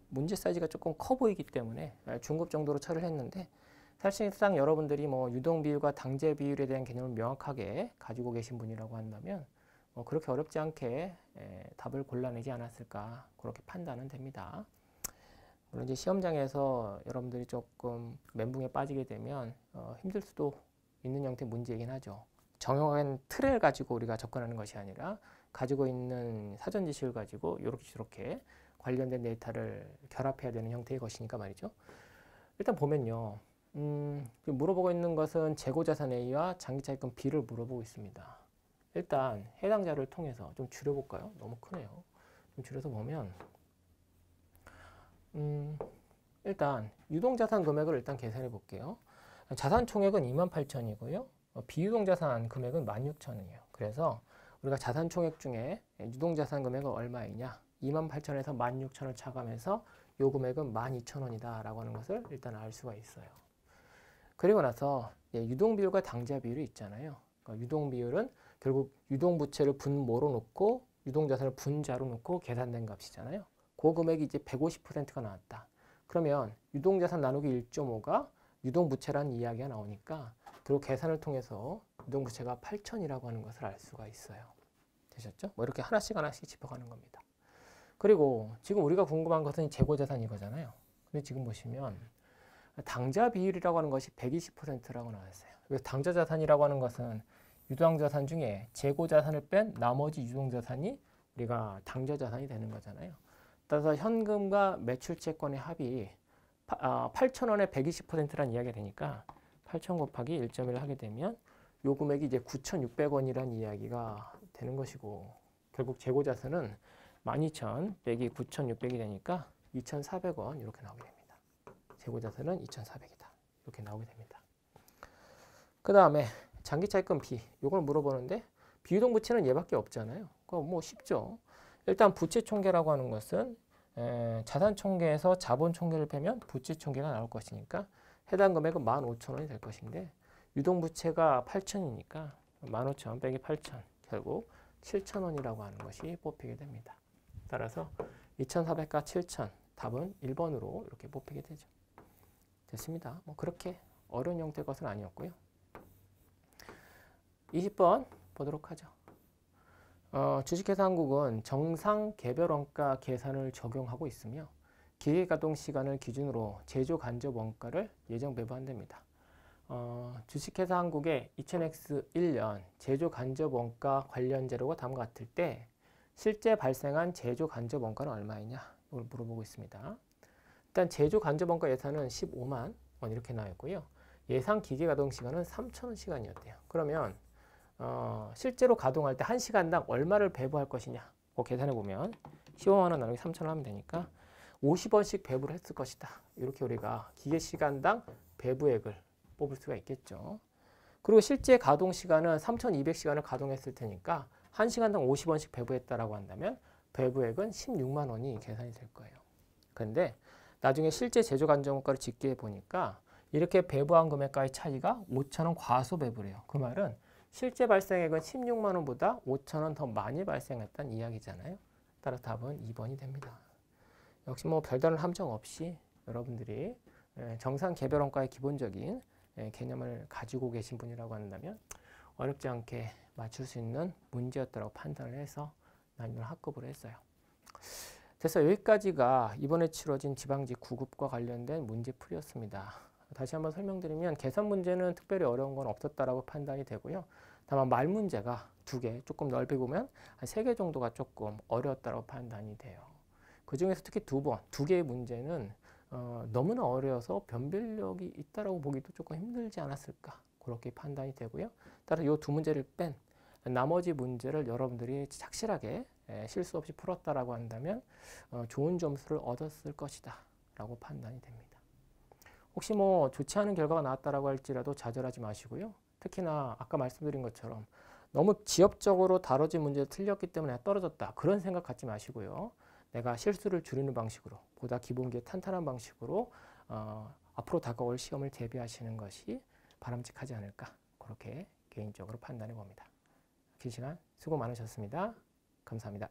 문제 사이즈가 조금 커 보이기 때문에 중급 정도로 처리를 했는데 사실상 여러분들이 뭐 유동 비율과 당제 비율에 대한 개념을 명확하게 가지고 계신 분이라고 한다면 그렇게 어렵지 않게 답을 골라내지 않았을까 그렇게 판단은 됩니다. 물론 이제 시험장에서 여러분들이 조금 멘붕에 빠지게 되면 힘들 수도 있는 형태의 문제이긴 하죠. 정형화된 틀을 가지고 우리가 접근하는 것이 아니라 가지고 있는 사전 지식을 가지고 이렇게 저렇게 관련된 데이터를 결합해야 되는 형태의 것이니까 말이죠. 일단 보면요. 물어보고 있는 것은 재고자산 A와 장기차입금 B를 물어보고 있습니다. 일단 해당 자료를 통해서 좀 줄여볼까요? 너무 크네요. 좀 줄여서 보면 일단 유동자산 금액을 일단 계산해 볼게요. 자산 총액은 28,000이고요. 비유동자산 금액은 16,000원이에요. 그래서 우리가 자산 총액 중에 유동자산 금액은 얼마이냐? 28,000원에서 16,000원을 차감해서 요 금액은 12,000원이다 라고 하는 것을 일단 알 수가 있어요. 그리고 나서 유동비율과 당자 비율이 있잖아요. 그러니까 유동비율은 결국 유동부채를 분모로 놓고 유동자산을 분자로 놓고 계산된 값이잖아요. 그 금액이 이제 150%가 나왔다. 그러면 유동자산 나누기 1.5가 유동부채라는 이야기가 나오니까 그리고 계산을 통해서 유동부채가 8,000이라고 하는 것을 알 수가 있어요. 되셨죠? 뭐 이렇게 하나씩 짚어가는 겁니다. 그리고 지금 우리가 궁금한 것은 재고자산 이거잖아요. 근데 지금 보시면 당자 비율이라고 하는 것이 120%라고 나왔어요. 그래서 당자자산이라고 하는 것은 유동자산 중에 재고자산을 뺀 나머지 유동자산이 우리가 당자자산이 되는 거잖아요. 따라서 현금과 매출채권의 합이 8,000원에 120%라는 이야기가 되니까 8,000 곱하기 1.1을 하게 되면 요 금액이 이제 9,600원이라는 이야기가 되는 것이고 결국 재고자산은 12,000 빼기 9,600이 되니까 2,400원 이렇게 나오게 됩니다. 재고자산은 2,400이다. 이렇게 나오게 됩니다. 그 다음에 장기차입금 B 이걸 물어보는데 비유동부채는 얘밖에 없잖아요. 그거 뭐 쉽죠. 일단 부채총계라고 하는 것은 자산총계에서 자본총계를 빼면 부채총계가 나올 것이니까 해당 금액은 15,000원이 될 것인데 유동부채가 8,000이니까 15,000 빼기 8,000 결국 7,000원이라고 하는 것이 뽑히게 됩니다. 따라서 2,400과 7,000 답은 1번으로 이렇게 뽑히게 되죠. 됐습니다. 뭐 그렇게 어려운 형태의 것은 아니었고요. 20번 보도록 하죠. 주식회사한국은 정상 개별원가 계산을 적용하고 있으며 기계가동시간을 기준으로 제조간접원가를 예정 배부한답니다. 주식회사한국의 2000X1년 제조간접원가 관련 자료가 다음과 같을 때 실제 발생한 제조간접원가는 얼마이냐 이걸 물어보고 있습니다. 일단 제조간접원가 예산은 15만 원 이렇게 나와 있고요. 예상 기계가동시간은 3,000원 시간이었대요. 그러면 실제로 가동할 때 1시간당 얼마를 배부할 것이냐 계산해 보면 15만 원 나누기 3,000원 하면 되니까 50원씩 배부를 했을 것이다. 이렇게 우리가 기계시간당 배부액을 뽑을 수가 있겠죠. 그리고 실제 가동시간은 3,200시간을 가동했을 테니까 1시간당 50원씩 배부했다라고 한다면 배부액은 16만 원이 계산이 될 거예요. 그런데 나중에 실제 제조간접원가를 집계해 보니까 이렇게 배부한 금액과의 차이가 5,000원 과소 배부래요. 그 말은 실제 발생액은 16만 원보다 5,000원 더 많이 발생했다는 이야기잖아요. 따라서 답은 2번이 됩니다. 역시 뭐 별다른 함정 없이 여러분들이 정상 개별원가의 기본적인 개념을 가지고 계신 분이라고 한다면 어렵지 않게 맞출 수 있는 문제였다고 판단을 해서 난이도를 합급을 했어요. 그래서 여기까지가 이번에 치러진 지방직 9급과 관련된 문제풀이였습니다. 다시 한번 설명드리면 계산 문제는 특별히 어려운 건 없었다라고 판단이 되고요. 다만 말 문제가 2개, 조금 넓게 보면 한 3개 정도가 조금 어려웠다고 판단이 돼요. 그 중에서 특히 2개의 문제는 너무나 어려워서 변별력이 있다라고 보기도 조금 힘들지 않았을까 그렇게 판단이 되고요. 따라서 이 2문제를 뺀 나머지 문제를 여러분들이 착실하게 실수 없이 풀었다라고 한다면 좋은 점수를 얻었을 것이다 라고 판단이 됩니다. 혹시 뭐 좋지 않은 결과가 나왔다라고 할지라도 좌절하지 마시고요. 특히나 아까 말씀드린 것처럼 너무 지엽적으로 다뤄진 문제를 틀렸기 때문에 떨어졌다 그런 생각 갖지 마시고요. 내가 실수를 줄이는 방식으로 보다 기본기에 탄탄한 방식으로 앞으로 다가올 시험을 대비하시는 것이 바람직하지 않을까 그렇게 개인적으로 판단해 봅니다. 긴 시간 수고 많으셨습니다. 감사합니다.